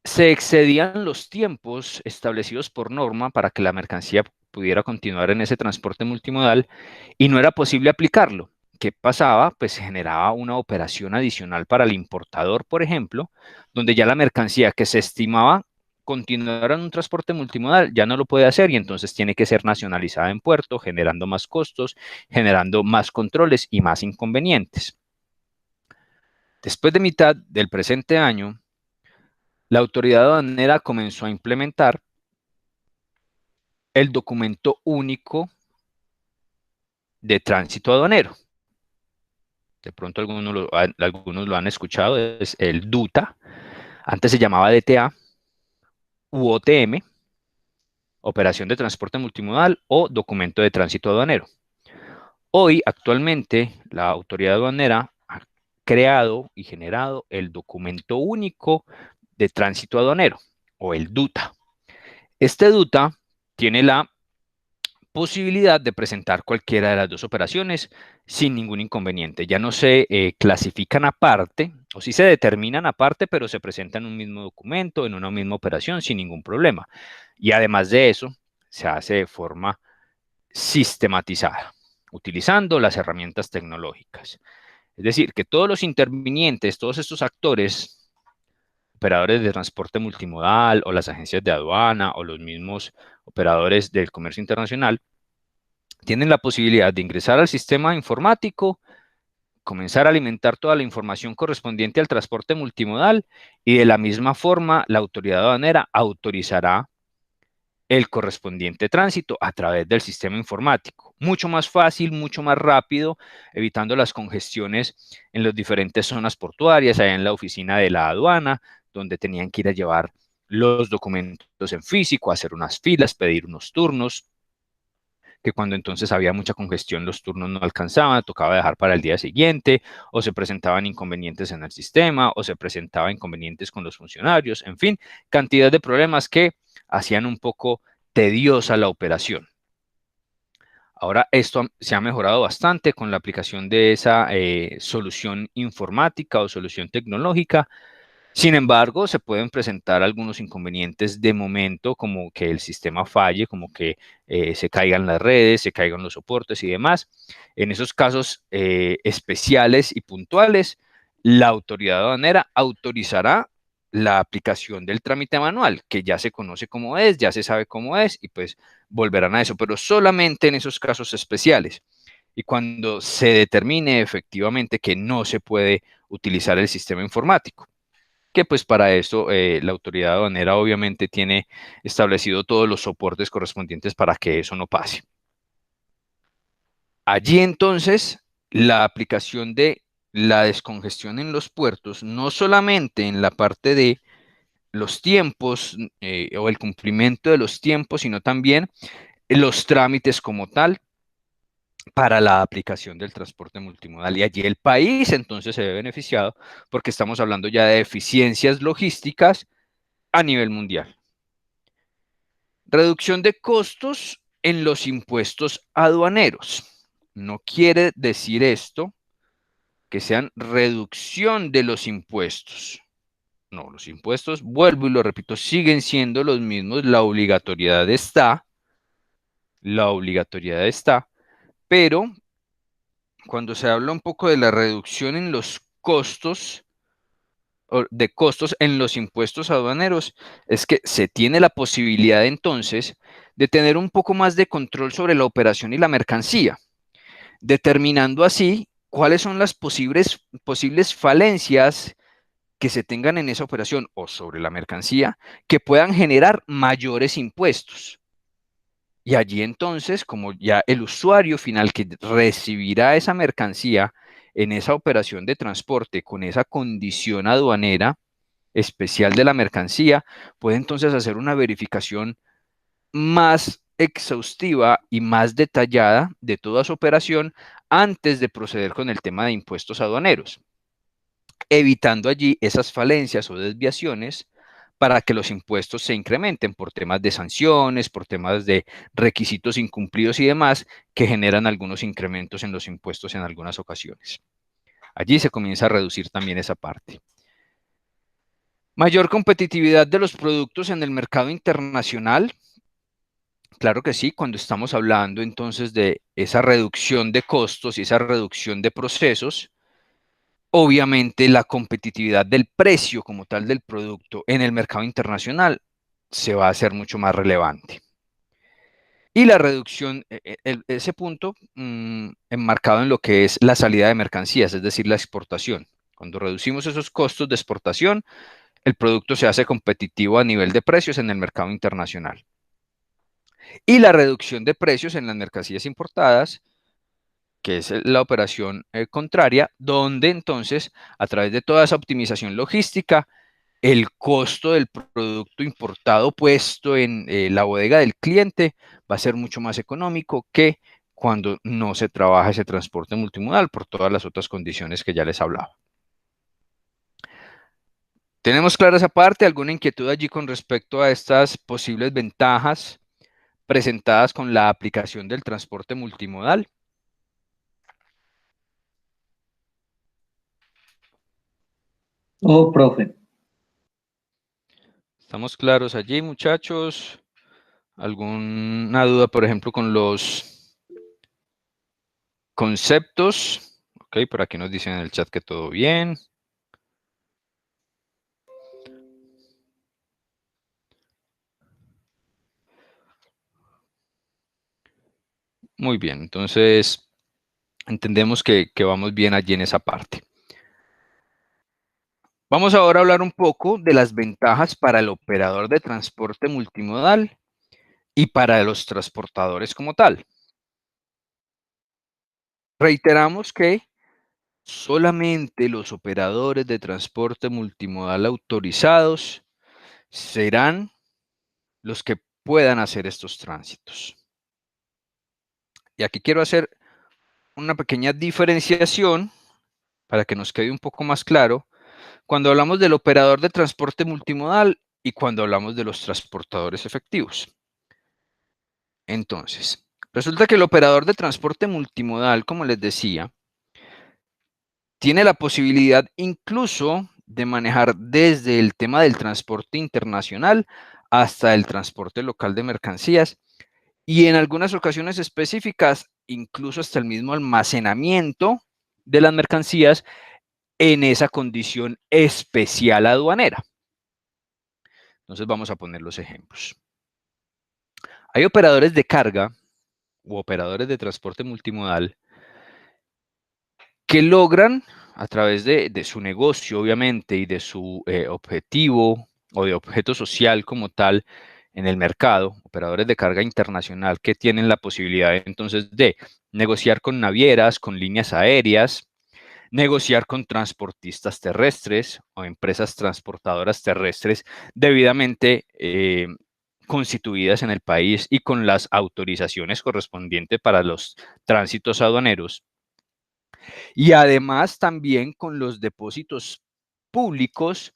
se excedían los tiempos establecidos por norma para que la mercancía pudiera continuar en ese transporte multimodal y no era posible aplicarlo. ¿Qué pasaba? Pues se generaba una operación adicional para el importador, por ejemplo, donde ya la mercancía que se estimaba continuar en un transporte multimodal ya no lo puede hacer y entonces tiene que ser nacionalizada en puerto, generando más costos, generando más controles y más inconvenientes. Después de mitad del presente año, la autoridad aduanera comenzó a implementar el documento único de tránsito aduanero. De pronto algunos lo han escuchado, es el DUTA. Antes se llamaba DTA u OTM, Operación de Transporte Multimodal o Documento de Tránsito Aduanero. Hoy, actualmente, la autoridad aduanera creado y generado el documento único de tránsito aduanero, o el DUTA. Este DUTA tiene la posibilidad de presentar cualquiera de las dos operaciones sin ningún inconveniente. Ya no se clasifican aparte, o sí se determinan aparte, pero se presentan en un mismo documento, en una misma operación, sin ningún problema. Y además de eso, se hace de forma sistematizada, utilizando las herramientas tecnológicas. Es decir, que todos los intervinientes, todos estos actores, operadores de transporte multimodal o las agencias de aduana o los mismos operadores del comercio internacional, tienen la posibilidad de ingresar al sistema informático, comenzar a alimentar toda la información correspondiente al transporte multimodal y de la misma forma la autoridad aduanera autorizará el correspondiente tránsito a través del sistema informático. Mucho más fácil, mucho más rápido, evitando las congestiones en las diferentes zonas portuarias, allá en la oficina de la aduana, donde tenían que ir a llevar los documentos en físico, hacer unas filas, pedir unos turnos, que cuando entonces había mucha congestión los turnos no alcanzaban, tocaba dejar para el día siguiente, o se presentaban inconvenientes en el sistema, o se presentaban inconvenientes con los funcionarios, en fin, cantidad de problemas que hacían un poco tediosa la operación. Ahora esto se ha mejorado bastante con la aplicación de esa solución informática o solución tecnológica. Sin embargo, se pueden presentar algunos inconvenientes de momento, como que el sistema falle, como que se caigan las redes, se caigan los soportes y demás. En esos casos especiales y puntuales, la autoridad aduanera autorizará la aplicación del trámite manual, que ya se conoce cómo es, ya se sabe cómo es, y pues volverán a eso, pero solamente en esos casos especiales. Y cuando se determine efectivamente que no se puede utilizar el sistema informático, que pues para eso la autoridad aduanera obviamente tiene establecido todos los soportes correspondientes para que eso no pase. Allí entonces la aplicación de la descongestión en los puertos, no solamente en la parte de los tiempos o el cumplimiento de los tiempos, sino también los trámites como tal para la aplicación del transporte multimodal. Y allí el país entonces se ve beneficiado porque estamos hablando ya de eficiencias logísticas a nivel mundial. Reducción de costos en los impuestos aduaneros. No quiere decir esto que sean reducción de los impuestos. No, los impuestos, vuelvo y lo repito, siguen siendo los mismos. La obligatoriedad está, pero cuando se habla un poco de la reducción en los costos, de costos en los impuestos aduaneros, es que se tiene la posibilidad entonces de tener un poco más de control sobre la operación y la mercancía, determinando así cuáles son las posibles falencias que se tengan en esa operación o sobre la mercancía que puedan generar mayores impuestos. Y allí entonces, como ya el usuario final que recibirá esa mercancía en esa operación de transporte con esa condición aduanera especial de la mercancía, puede entonces hacer una verificación más exhaustiva y más detallada de toda su operación antes de proceder con el tema de impuestos aduaneros, evitando allí esas falencias o desviaciones para que los impuestos se incrementen por temas de sanciones, por temas de requisitos incumplidos y demás, que generan algunos incrementos en los impuestos en algunas ocasiones. Allí se comienza a reducir también esa parte. Mayor competitividad de los productos en el mercado internacional. Claro que sí, cuando estamos hablando entonces de esa reducción de costos y esa reducción de procesos, obviamente la competitividad del precio como tal del producto en el mercado internacional se va a hacer mucho más relevante. Y la reducción, ese punto enmarcado en lo que es la salida de mercancías, es decir, la exportación. Cuando reducimos esos costos de exportación, el producto se hace competitivo a nivel de precios en el mercado internacional. Y la reducción de precios en las mercancías importadas, que es la operación contraria, donde entonces, a través de toda esa optimización logística, el costo del producto importado puesto en la bodega del cliente va a ser mucho más económico que cuando no se trabaja ese transporte multimodal por todas las otras condiciones que ya les hablaba. ¿Tenemos clara esa parte? ¿Alguna inquietud allí con respecto a estas posibles ventajas presentadas con la aplicación del transporte multimodal? Oh, profe. ¿Estamos claros allí, muchachos? ¿Alguna duda, por ejemplo, con los conceptos? Ok, por aquí nos dicen en el chat que todo bien. Muy bien, entonces entendemos que vamos bien allí en esa parte. Vamos ahora a hablar un poco de las ventajas para el operador de transporte multimodal y para los transportadores como tal. Reiteramos que solamente los operadores de transporte multimodal autorizados serán los que puedan hacer estos tránsitos. Y aquí quiero hacer una pequeña diferenciación para que nos quede un poco más claro cuando hablamos del operador de transporte multimodal y cuando hablamos de los transportadores efectivos. Entonces, resulta que el operador de transporte multimodal, como les decía, tiene la posibilidad incluso de manejar desde el tema del transporte internacional hasta el transporte local de mercancías y en algunas ocasiones específicas, incluso hasta el mismo almacenamiento de las mercancías en esa condición especial aduanera. Entonces vamos a poner los ejemplos. Hay operadores de carga u operadores de transporte multimodal que logran, a través de su negocio, obviamente, y de su objetivo o de objeto social como tal en el mercado, operadores de carga internacional que tienen la posibilidad entonces de negociar con navieras, con líneas aéreas, negociar con transportistas terrestres o empresas transportadoras terrestres debidamente constituidas en el país y con las autorizaciones correspondientes para los tránsitos aduaneros. Y además también con los depósitos públicos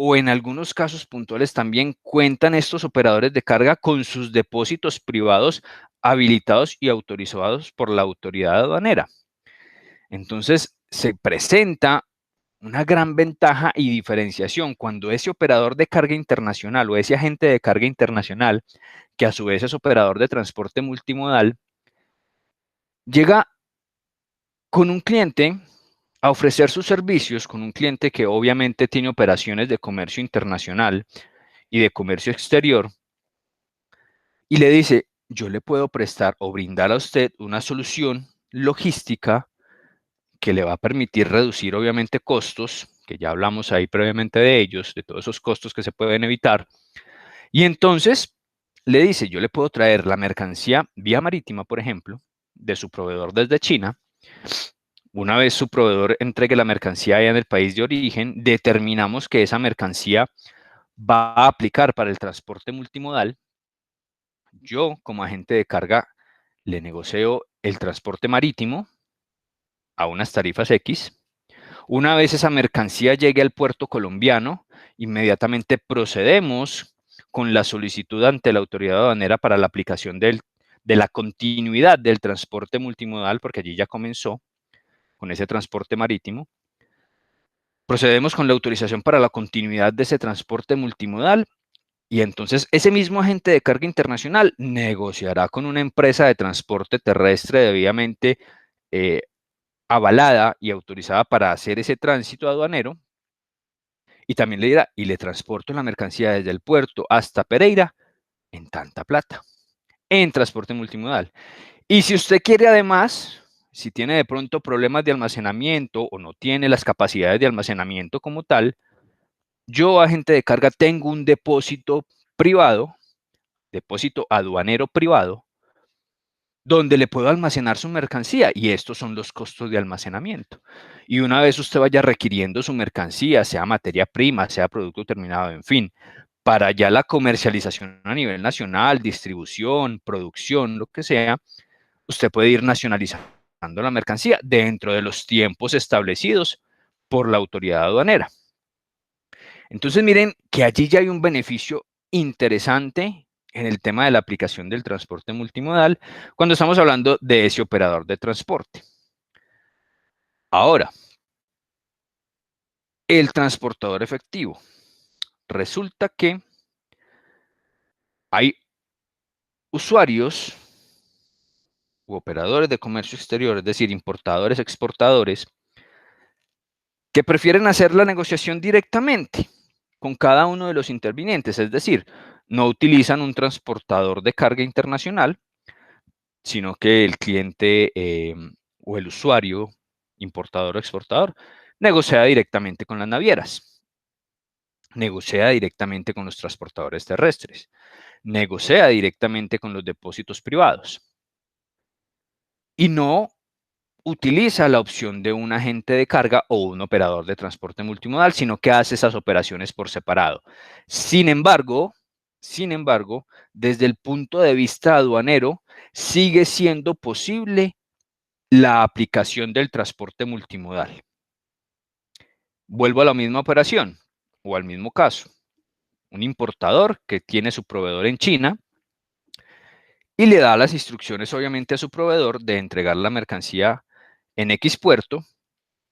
o en algunos casos puntuales también cuentan estos operadores de carga con sus depósitos privados habilitados y autorizados por la autoridad aduanera. Entonces se presenta una gran ventaja y diferenciación cuando ese operador de carga internacional o ese agente de carga internacional, que a su vez es operador de transporte multimodal, llega con un cliente a ofrecer sus servicios, con un cliente que obviamente tiene operaciones de comercio internacional y de comercio exterior, y le dice, yo le puedo prestar o brindar a usted una solución logística que le va a permitir reducir obviamente costos, que ya hablamos ahí previamente de ellos, de todos esos costos que se pueden evitar. Y entonces le dice, yo le puedo traer la mercancía vía marítima, por ejemplo, de su proveedor desde China. Una vez su proveedor entregue la mercancía allá en el país de origen, determinamos que esa mercancía va a aplicar para el transporte multimodal. Yo, como agente de carga, le negocio el transporte marítimo a unas tarifas X. Una vez esa mercancía llegue al puerto colombiano, inmediatamente procedemos con la solicitud ante la autoridad aduanera para la aplicación de la continuidad del transporte multimodal, porque allí ya comenzó con ese transporte marítimo. Procedemos con la autorización para la continuidad de ese transporte multimodal y entonces ese mismo agente de carga internacional negociará con una empresa de transporte terrestre debidamente avalada y autorizada para hacer ese tránsito aduanero, y también le dirá, y le transporto la mercancía desde el puerto hasta Pereira en tanta plata, en transporte multimodal. Y si usted quiere además, si tiene de pronto problemas de almacenamiento o no tiene las capacidades de almacenamiento como tal, yo, agente de carga, tengo un depósito privado, depósito aduanero privado, donde le puedo almacenar su mercancía y estos son los costos de almacenamiento. Y una vez usted vaya requiriendo su mercancía, sea materia prima, sea producto terminado, en fin, para ya la comercialización a nivel nacional, distribución, producción, lo que sea, usted puede ir nacionalizando la mercancía dentro de los tiempos establecidos por la autoridad aduanera. Entonces miren que allí ya hay un beneficio interesante en el tema de la aplicación del transporte multimodal cuando estamos hablando de ese operador de transporte. Ahora, el transportador efectivo. Resulta que hay usuarios u operadores de comercio exterior, es decir, importadores, exportadores, que prefieren hacer la negociación directamente con cada uno de los intervinientes, es decir, no utilizan un transportador de carga internacional, sino que el cliente o el usuario, importador o exportador, negocia directamente con las navieras, negocia directamente con los transportadores terrestres, negocia directamente con los depósitos privados y no utiliza la opción de un agente de carga o un operador de transporte multimodal, sino que hace esas operaciones por separado. Sin embargo, desde el punto de vista aduanero, sigue siendo posible la aplicación del transporte multimodal. Vuelvo a la misma operación o al mismo caso. Un importador que tiene su proveedor en China y le da las instrucciones obviamente a su proveedor de entregar la mercancía en X puerto,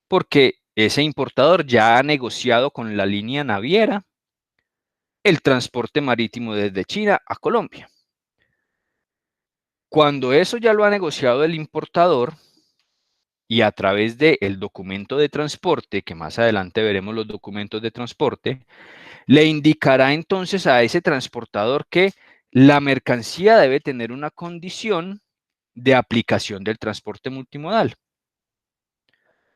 porque ese importador ya ha negociado con la línea naviera el transporte marítimo desde China a Colombia. Cuando eso ya lo ha negociado el importador y a través del documento de transporte, que más adelante veremos los documentos de transporte, le indicará entonces a ese transportador que la mercancía debe tener una condición de aplicación del transporte multimodal,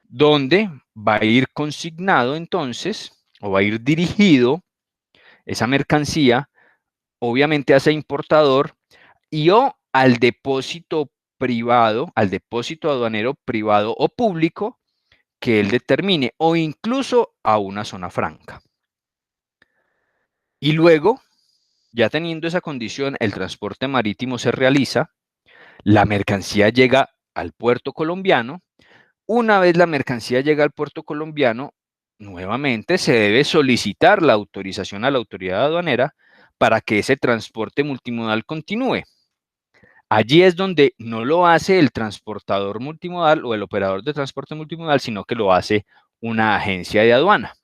donde va a ir consignado entonces, o va a ir dirigido esa mercancía, obviamente a ese importador y o al depósito privado, al depósito aduanero privado o público que él determine, o incluso a una zona franca. Y luego, ya teniendo esa condición, el transporte marítimo se realiza, la mercancía llega al puerto colombiano. Una vez la mercancía llega al puerto colombiano, nuevamente se debe solicitar la autorización a la autoridad aduanera para que ese transporte multimodal continúe. Allí es donde no lo hace el transportador multimodal o el operador de transporte multimodal, sino que lo hace una agencia de aduana.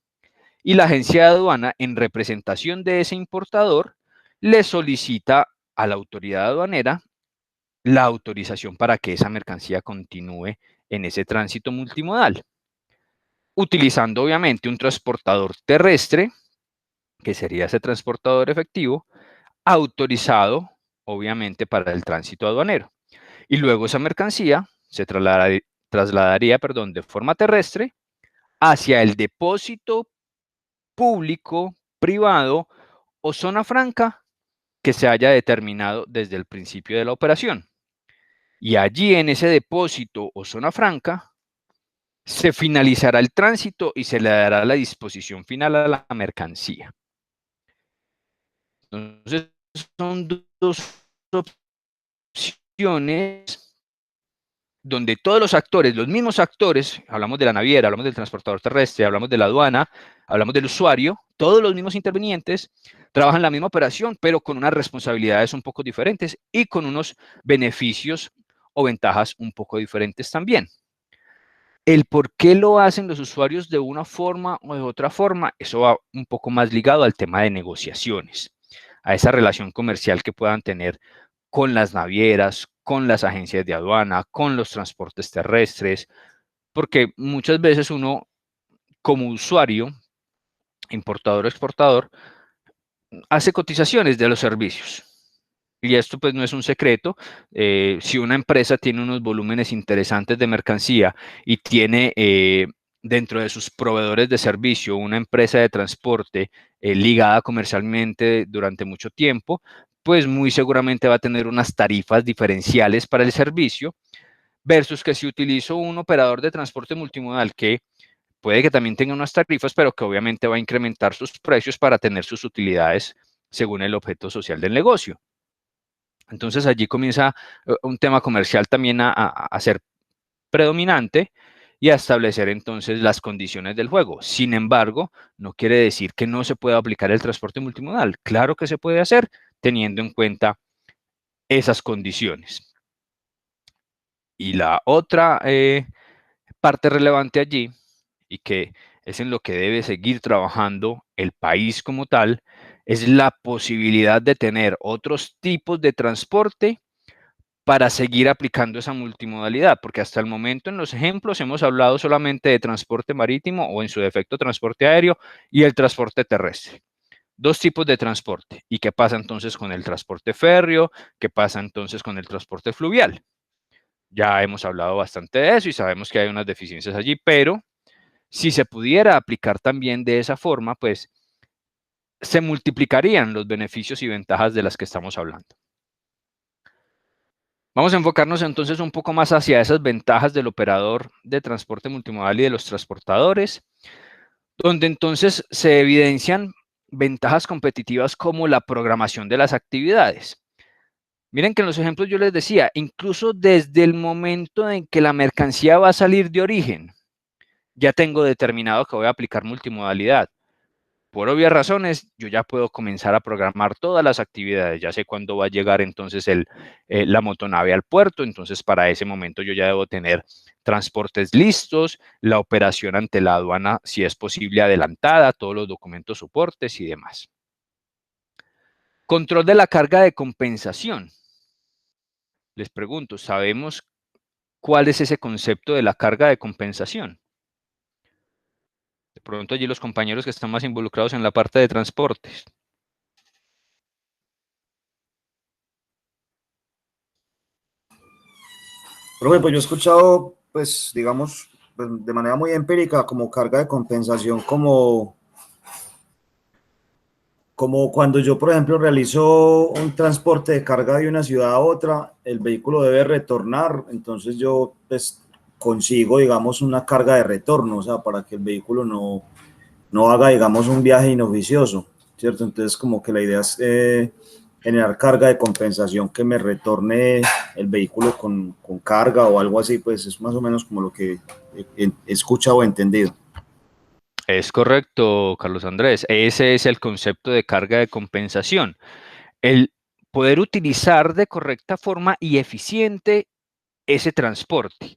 Y la agencia de aduana, en representación de ese importador, le solicita a la autoridad aduanera la autorización para que esa mercancía continúe en ese tránsito multimodal, utilizando obviamente un transportador terrestre, que sería ese transportador efectivo, autorizado obviamente para el tránsito aduanero. Y luego esa mercancía se trasladaría de forma terrestre hacia el depósito público, privado o zona franca que se haya determinado desde el principio de la operación. Y allí en ese depósito o zona franca se finalizará el tránsito y se le dará la disposición final a la mercancía. Entonces, son dos opciones donde todos los actores, los mismos actores, hablamos de la naviera, hablamos del transportador terrestre, hablamos de la aduana, hablamos del usuario, todos los mismos intervinientes trabajan la misma operación, pero con unas responsabilidades un poco diferentes y con unos beneficios o ventajas un poco diferentes también. El por qué lo hacen los usuarios de una forma o de otra forma, eso va un poco más ligado al tema de negociaciones, a esa relación comercial que puedan tener con las navieras, con las agencias de aduana, con los transportes terrestres, porque muchas veces uno como usuario, importador o exportador, hace cotizaciones de los servicios. Y esto pues no es un secreto. Si una empresa tiene unos volúmenes interesantes de mercancía y tiene dentro de sus proveedores de servicio una empresa de transporte ligada comercialmente durante mucho tiempo, pues muy seguramente va a tener unas tarifas diferenciales para el servicio, versus que si utilizo un operador de transporte multimodal que puede que también tenga unas tarifas, pero que obviamente va a incrementar sus precios para tener sus utilidades según el objeto social del negocio. Entonces allí comienza un tema comercial también a ser predominante y a establecer entonces las condiciones del juego. Sin embargo, no quiere decir que no se pueda aplicar el transporte multimodal. Claro que se puede hacer teniendo en cuenta esas condiciones. Y la otra parte relevante allí, y que es en lo que debe seguir trabajando el país como tal, es la posibilidad de tener otros tipos de transporte para seguir aplicando esa multimodalidad, porque hasta el momento en los ejemplos hemos hablado solamente de transporte marítimo o en su defecto transporte aéreo y el transporte terrestre. Dos tipos de transporte. ¿Y qué pasa entonces con el transporte férreo? ¿Qué pasa entonces con el transporte fluvial? Ya hemos hablado bastante de eso y sabemos que hay unas deficiencias allí, pero si se pudiera aplicar también de esa forma, pues se multiplicarían los beneficios y ventajas de las que estamos hablando. Vamos a enfocarnos entonces un poco más hacia esas ventajas del operador de transporte multimodal y de los transportadores, donde entonces se evidencian ventajas competitivas como la programación de las actividades. Miren que en los ejemplos yo les decía, incluso desde el momento en que la mercancía va a salir de origen, ya tengo determinado que voy a aplicar multimodalidad. Por obvias razones, yo ya puedo comenzar a programar todas las actividades. Ya sé cuándo va a llegar entonces la motonave al puerto. Entonces, para ese momento yo ya debo tener transportes listos, la operación ante la aduana, si es posible, adelantada, todos los documentos, soportes y demás. Control de la carga de compensación. Les pregunto, ¿sabemos cuál es ese concepto de la carga de compensación? De pronto allí los compañeros que están más involucrados en la parte de transportes. Profe, pues yo he escuchado, pues digamos, pues, de manera muy empírica, como carga de compensación, como cuando yo, por ejemplo, realizo un transporte de carga de una ciudad a otra, el vehículo debe retornar, entonces yo pues consigo, digamos, una carga de retorno, o sea, para que el vehículo no haga, digamos, un viaje inoficioso, ¿cierto? Entonces, como que la idea es generar carga de compensación que me retorne el vehículo con carga o algo así, pues es más o menos como lo que he escuchado o entendido. Es correcto, Carlos Andrés. Ese es el concepto de carga de compensación. El poder utilizar de correcta forma y eficiente ese transporte.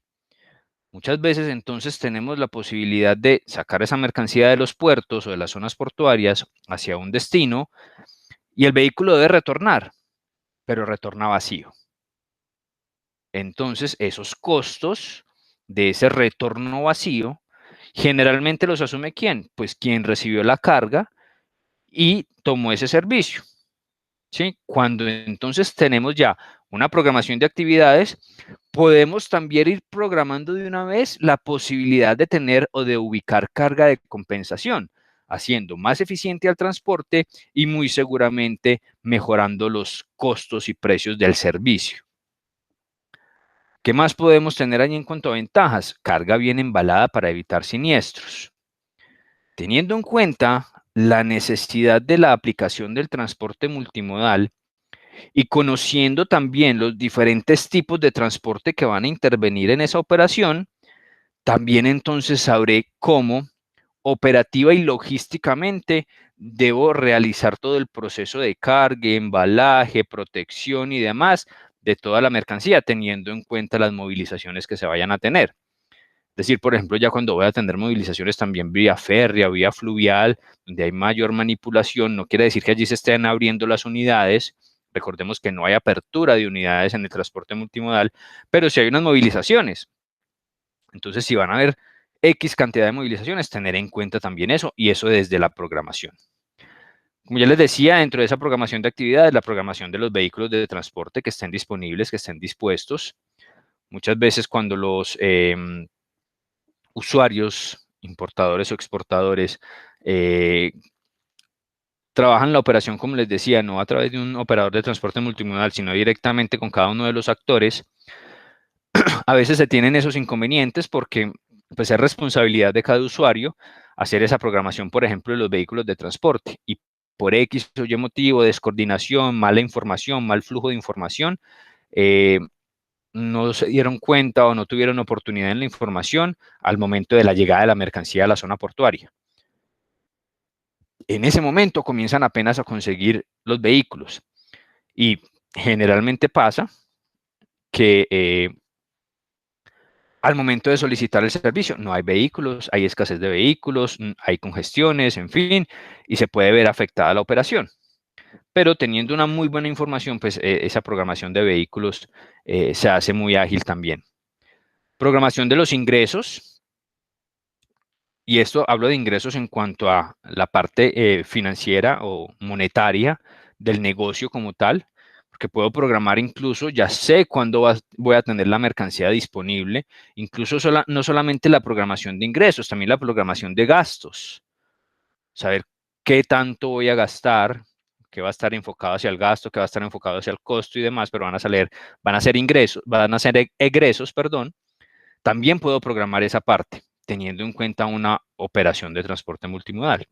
Muchas veces entonces tenemos la posibilidad de sacar esa mercancía de los puertos o de las zonas portuarias hacia un destino y el vehículo debe retornar, pero retorna vacío. Entonces, esos costos de ese retorno vacío, generalmente los asume ¿quién? Pues quien recibió la carga y tomó ese servicio. ¿Sí? Cuando entonces tenemos ya una programación de actividades, podemos también ir programando de una vez la posibilidad de tener o de ubicar carga de compensación, haciendo más eficiente al transporte y muy seguramente mejorando los costos y precios del servicio. ¿Qué más podemos tener ahí en cuanto a ventajas? Carga bien embalada para evitar siniestros. Teniendo en cuenta la necesidad de la aplicación del transporte multimodal y conociendo también los diferentes tipos de transporte que van a intervenir en esa operación, también entonces sabré cómo operativa y logísticamente debo realizar todo el proceso de carga, embalaje, protección y demás de toda la mercancía, teniendo en cuenta las movilizaciones que se vayan a tener. Es decir, por ejemplo, ya cuando voy a tener movilizaciones también vía férrea, vía fluvial, donde hay mayor manipulación, no quiere decir que allí se estén abriendo las unidades. Recordemos que no hay apertura de unidades en el transporte multimodal, pero sí hay unas movilizaciones. Entonces, si van a haber X cantidad de movilizaciones, tener en cuenta también eso, y eso desde la programación. Como ya les decía, dentro de esa programación de actividades, la programación de los vehículos de transporte que estén disponibles, que estén dispuestos. Muchas veces cuando los usuarios, importadores o exportadores, trabajan la operación, como les decía, no a través de un operador de transporte multimodal, sino directamente con cada uno de los actores, a veces se tienen esos inconvenientes porque pues, es responsabilidad de cada usuario hacer esa programación, por ejemplo, de los vehículos de transporte. Y por X o Y motivo, descoordinación, mala información, mal flujo de información, no se dieron cuenta o no tuvieron oportunidad en la información al momento de la llegada de la mercancía a la zona portuaria. En ese momento comienzan apenas a conseguir los vehículos y generalmente pasa que al momento de solicitar el servicio no hay vehículos, hay escasez de vehículos, hay congestiones, en fin, y se puede ver afectada la operación. Pero teniendo una muy buena información, pues esa programación de vehículos se hace muy ágil también. Programación de los ingresos, y esto hablo de ingresos en cuanto a la parte financiera o monetaria del negocio como tal, porque puedo programar incluso, ya sé cuándo voy a tener la mercancía disponible, incluso no solamente la programación de ingresos, también la programación de gastos, saber qué tanto voy a gastar, que va a estar enfocado hacia el gasto, que va a estar enfocado hacia el costo y demás, pero van a ser ingresos, van a ser egresos, perdón. También puedo programar esa parte, teniendo en cuenta una operación de transporte multimodal.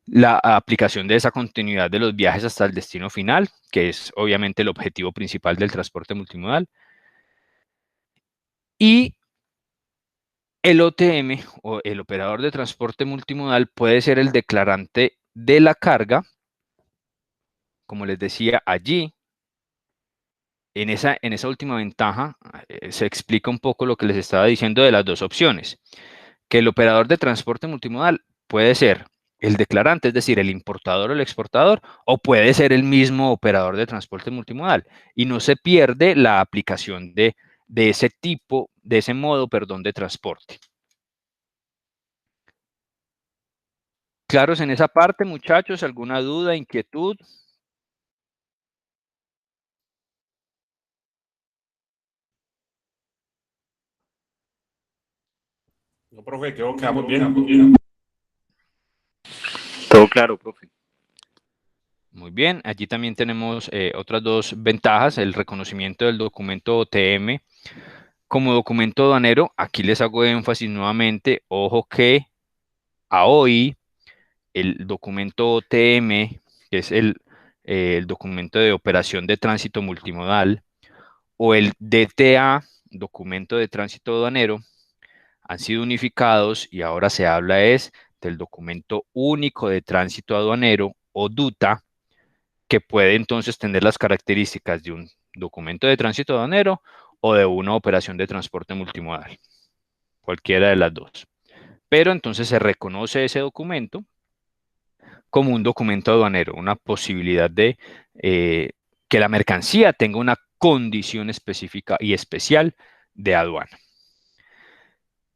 La aplicación de esa continuidad de los viajes hasta el destino final, que es obviamente el objetivo principal del transporte multimodal. Y el OTM, o el operador de transporte multimodal, puede ser el declarante de la carga. Como les decía allí, en esa última ventaja se explica un poco lo que les estaba diciendo de las dos opciones, que el operador de transporte multimodal puede ser el declarante, es decir, el importador o el exportador, o puede ser el mismo operador de transporte multimodal, y no se pierde la aplicación de ese tipo, de ese modo, perdón, de transporte. ¿Claros en esa parte, muchachos? ¿Alguna duda, inquietud? No, profe, quedamos bien. Todo claro, profe. Muy bien, allí también tenemos otras dos ventajas, el reconocimiento del documento OTM como documento aduanero. Aquí les hago énfasis nuevamente, ojo que a hoy el documento OTM, que es el documento de operación de tránsito multimodal, o el DTA, documento de tránsito aduanero, han sido unificados y ahora se habla del documento único de tránsito aduanero o DUTA, que puede entonces tener las características de un documento de tránsito aduanero o de una operación de transporte multimodal, cualquiera de las dos. Pero entonces se reconoce ese documento como un documento aduanero, una posibilidad de que la mercancía tenga una condición específica y especial de aduana.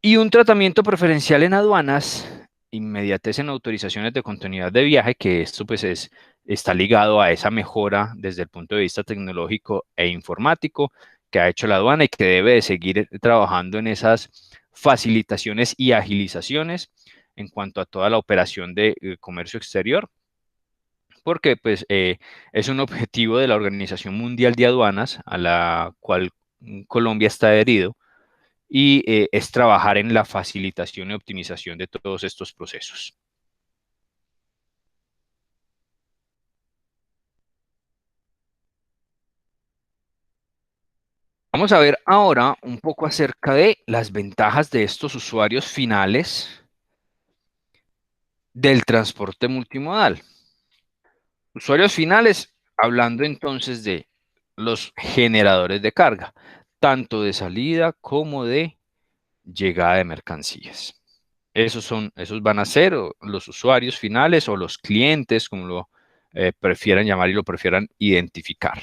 Y un tratamiento preferencial en aduanas, inmediatez en autorizaciones de continuidad de viaje, que esto pues está ligado a esa mejora desde el punto de vista tecnológico e informático que ha hecho la aduana y que debe de seguir trabajando en esas facilitaciones y agilizaciones en cuanto a toda la operación de comercio exterior, porque pues es un objetivo de la Organización Mundial de Aduanas, a la cual Colombia está adherido, y es trabajar en la facilitación y optimización de todos estos procesos. Vamos a ver ahora un poco acerca de las ventajas de estos usuarios finales del transporte multimodal. Usuarios finales, hablando entonces de los generadores de carga, tanto de salida como de llegada de mercancías. Esos van a ser los usuarios finales o los clientes, como lo prefieran llamar y lo prefieran identificar.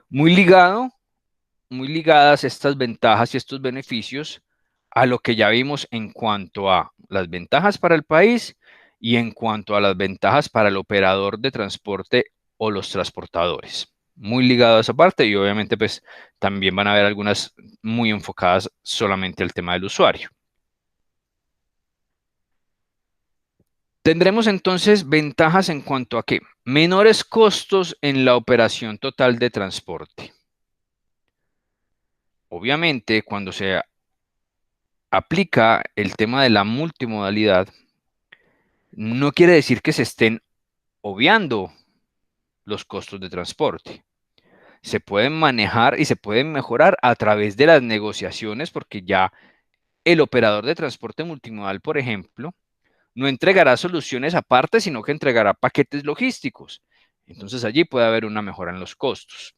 Muy ligadas estas ventajas y estos beneficios a lo que ya vimos en cuanto a las ventajas para el país y en cuanto a las ventajas para el operador de transporte o los transportadores. Muy ligado a esa parte, y obviamente pues también van a haber algunas muy enfocadas solamente al tema del usuario. Tendremos entonces ventajas en cuanto a que menores costos en la operación total de transporte. Obviamente, cuando se aplica el tema de la multimodalidad, no quiere decir que se estén obviando los costos de transporte, se pueden manejar y se pueden mejorar a través de las negociaciones, porque ya el operador de transporte multimodal, por ejemplo, no entregará soluciones aparte, sino que entregará paquetes logísticos. Entonces allí puede haber una mejora en los costos.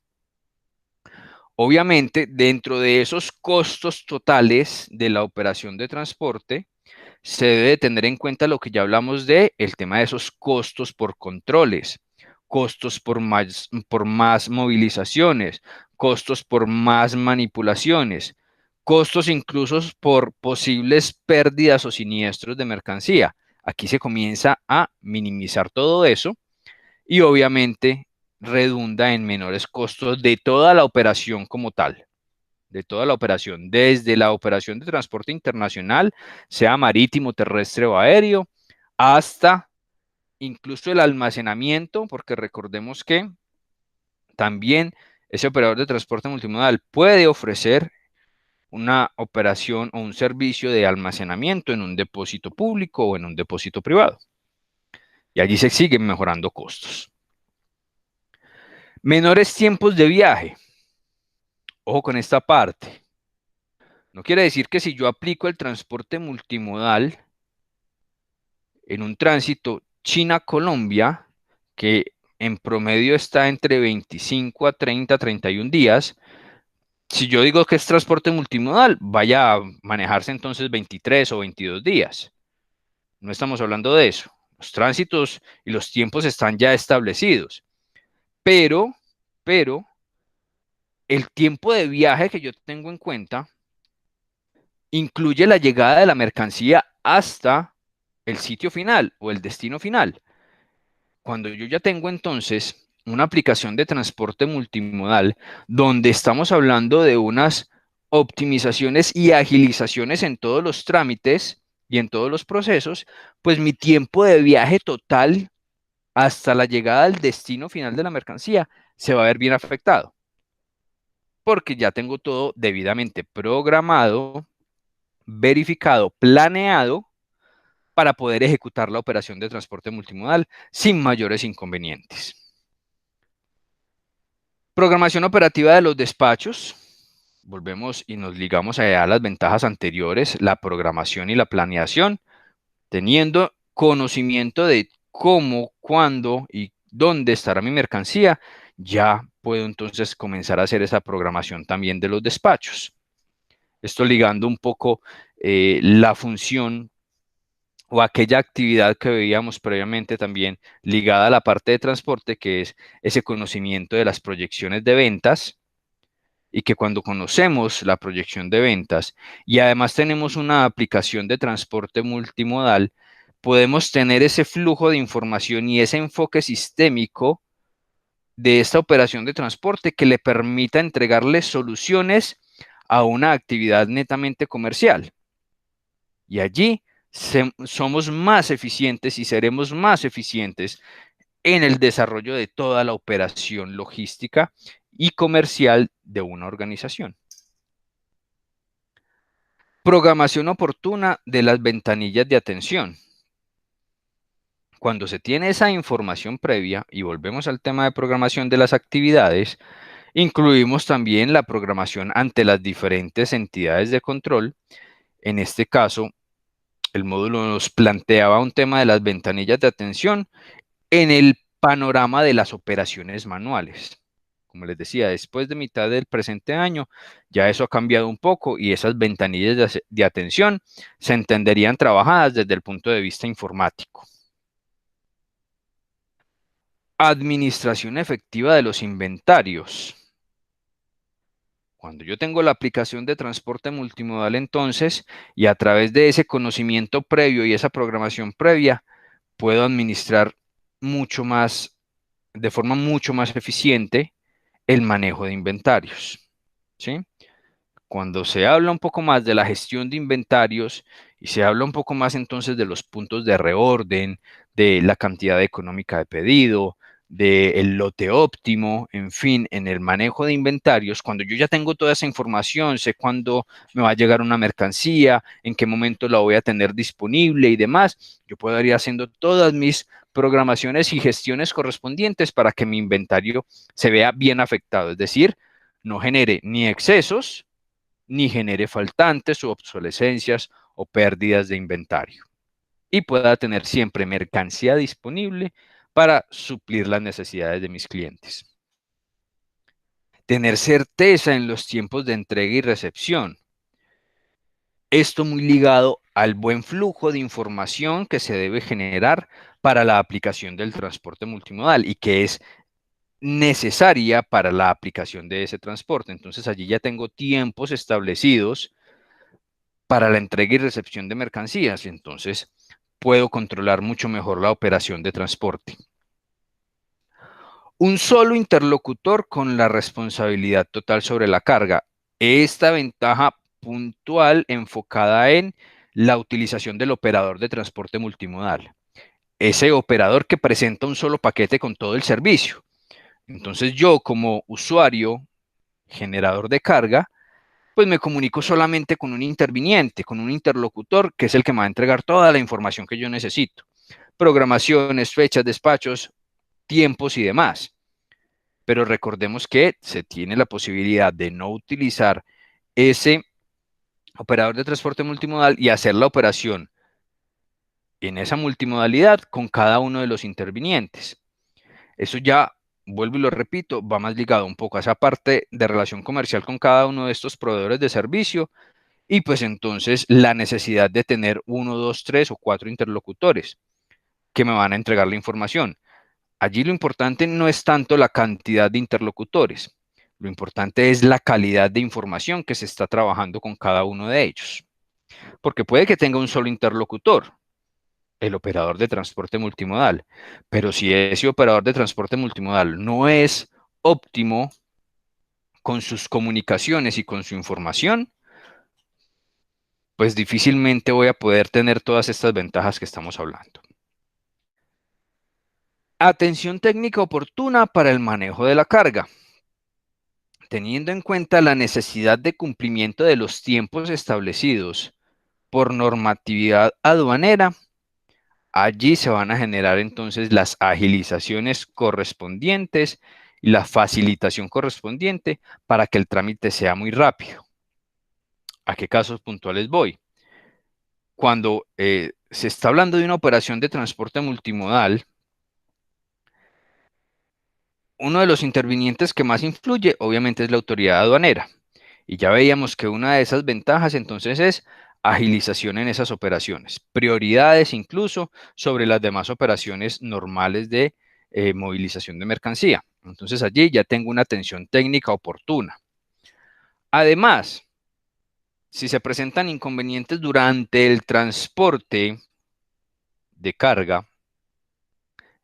Obviamente, dentro de esos costos totales de la operación de transporte, se debe tener en cuenta lo que ya hablamos de el tema de esos costos por controles, costos por más movilizaciones, costos por más manipulaciones, costos incluso por posibles pérdidas o siniestros de mercancía. Aquí se comienza a minimizar todo eso y obviamente redunda en menores costos de toda la operación como tal, de toda la operación, desde la operación de transporte internacional, sea marítimo, terrestre o aéreo, hasta incluso el almacenamiento, porque recordemos que también ese operador de transporte multimodal puede ofrecer una operación o un servicio de almacenamiento en un depósito público o en un depósito privado. Y allí se siguen mejorando costos. Menores tiempos de viaje. Ojo con esta parte. No quiere decir que si yo aplico el transporte multimodal en un tránsito China-Colombia, que en promedio está entre 25 a 30, 31 días, si yo digo que es transporte multimodal, vaya a manejarse entonces 23 o 22 días. No estamos hablando de eso. Los tránsitos y los tiempos están ya establecidos. Pero el tiempo de viaje que yo tengo en cuenta incluye la llegada de la mercancía hasta el sitio final o el destino final. Cuando yo ya tengo entonces una aplicación de transporte multimodal donde estamos hablando de unas optimizaciones y agilizaciones en todos los trámites y en todos los procesos, pues mi tiempo de viaje total hasta la llegada al destino final de la mercancía se va a ver bien afectado, porque ya tengo todo debidamente programado, verificado, planeado para poder ejecutar la operación de transporte multimodal sin mayores inconvenientes. Programación operativa de los despachos. Volvemos y nos ligamos a las ventajas anteriores, la programación y la planeación, teniendo conocimiento de cómo, cuándo y dónde estará mi mercancía, ya puedo entonces comenzar a hacer esa programación también de los despachos. Esto ligando un poco la función o aquella actividad que veíamos previamente también ligada a la parte de transporte, que es ese conocimiento de las proyecciones de ventas, y que cuando conocemos la proyección de ventas y además tenemos una aplicación de transporte multimodal, podemos tener ese flujo de información y ese enfoque sistémico de esta operación de transporte que le permita entregarle soluciones a una actividad netamente comercial. Y allí somos más eficientes y seremos más eficientes en el desarrollo de toda la operación logística y comercial de una organización. Programación oportuna de las ventanillas de atención. Cuando se tiene esa información previa, y volvemos al tema de programación de las actividades, incluimos también la programación ante las diferentes entidades de control. En este caso, el módulo nos planteaba un tema de las ventanillas de atención en el panorama de las operaciones manuales. Como les decía, después de mitad del presente año, ya eso ha cambiado un poco y esas ventanillas de atención se entenderían trabajadas desde el punto de vista informático. Administración efectiva de los inventarios. Cuando yo tengo la aplicación de transporte multimodal entonces, y a través de ese conocimiento previo y esa programación previa, puedo administrar mucho más, de forma mucho más eficiente, el manejo de inventarios, ¿sí? Cuando se habla un poco más de la gestión de inventarios y se habla un poco más entonces de los puntos de reorden, de la cantidad económica de pedido, del lote óptimo, en fin, en el manejo de inventarios, cuando yo ya tengo toda esa información, sé cuándo me va a llegar una mercancía, en qué momento la voy a tener disponible y demás, yo puedo ir haciendo todas mis programaciones y gestiones correspondientes para que mi inventario se vea bien afectado, es decir, no genere ni excesos, ni genere faltantes o obsolescencias o pérdidas de inventario. Y pueda tener siempre mercancía disponible para suplir las necesidades de mis clientes. Tener certeza en los tiempos de entrega y recepción. Esto muy ligado al buen flujo de información que se debe generar para la aplicación del transporte multimodal y que es necesaria para la aplicación de ese transporte. Entonces allí ya tengo tiempos establecidos para la entrega y recepción de mercancías. Entonces puedo controlar mucho mejor la operación de transporte. Un solo interlocutor con la responsabilidad total sobre la carga. Esta ventaja puntual enfocada en la utilización del operador de transporte multimodal. Ese operador que presenta un solo paquete con todo el servicio. Entonces yo como usuario, generador de carga, pues me comunico solamente con un interviniente, con un interlocutor, que es el que me va a entregar toda la información que yo necesito. Programaciones, fechas, despachos, tiempos y demás. Pero recordemos que se tiene la posibilidad de no utilizar ese operador de transporte multimodal y hacer la operación en esa multimodalidad con cada uno de los intervinientes. Eso ya, vuelvo y lo repito, va más ligado un poco a esa parte de relación comercial con cada uno de estos proveedores de servicio y pues entonces la necesidad de tener 1, 2, 3 o 4 interlocutores que me van a entregar la información. Allí lo importante no es tanto la cantidad de interlocutores, lo importante es la calidad de información que se está trabajando con cada uno de ellos. Porque puede que tenga un solo interlocutor, el operador de transporte multimodal, pero si ese operador de transporte multimodal no es óptimo con sus comunicaciones y con su información, pues difícilmente voy a poder tener todas estas ventajas que estamos hablando. Atención técnica oportuna para el manejo de la carga. Teniendo en cuenta la necesidad de cumplimiento de los tiempos establecidos por normatividad aduanera, allí se van a generar entonces las agilizaciones correspondientes y la facilitación correspondiente para que el trámite sea muy rápido. ¿A qué casos puntuales voy? Cuando se está hablando de una operación de transporte multimodal, uno de los intervinientes que más influye, obviamente, es la autoridad aduanera. Y ya veíamos que una de esas ventajas, entonces, es agilización en esas operaciones. Prioridades incluso sobre las demás operaciones normales de movilización de mercancía. Entonces, allí ya tengo una atención técnica oportuna. Además, si se presentan inconvenientes durante el transporte de carga,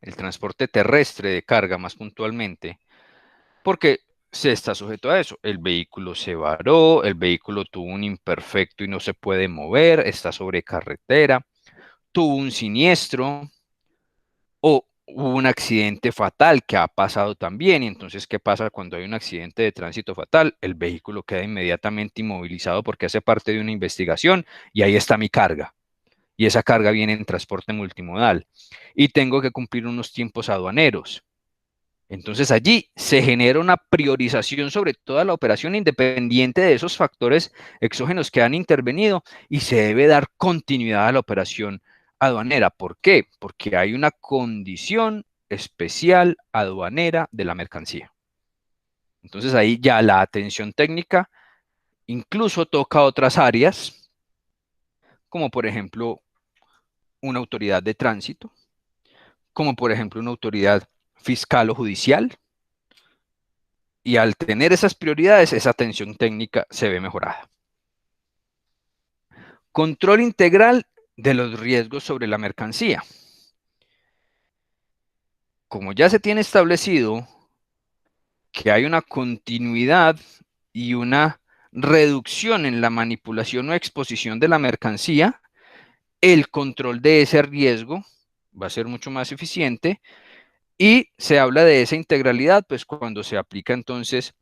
el transporte terrestre de carga más puntualmente, porque se está sujeto a eso. El vehículo se varó, el vehículo tuvo un imperfecto y no se puede mover, está sobre carretera, tuvo un siniestro o hubo un accidente fatal que ha pasado también. Y entonces, ¿qué pasa cuando hay un accidente de tránsito fatal? El vehículo queda inmediatamente inmovilizado porque hace parte de una investigación y ahí está mi carga. Y esa carga viene en transporte multimodal. Y tengo que cumplir unos tiempos aduaneros. Entonces allí se genera una priorización sobre toda la operación independiente de esos factores exógenos que han intervenido y se debe dar continuidad a la operación aduanera. ¿Por qué? Porque hay una condición especial aduanera de la mercancía. Entonces ahí ya la atención técnica incluso toca otras áreas, como por ejemplo una autoridad de tránsito, como por ejemplo una autoridad fiscal o judicial. Y al tener esas prioridades, esa atención técnica se ve mejorada. Control integral de los riesgos sobre la mercancía. Como ya se tiene establecido que hay una continuidad y una reducción en la manipulación o exposición de la mercancía, el control de ese riesgo va a ser mucho más eficiente Y se habla de esa integralidad, pues cuando se aplica entonces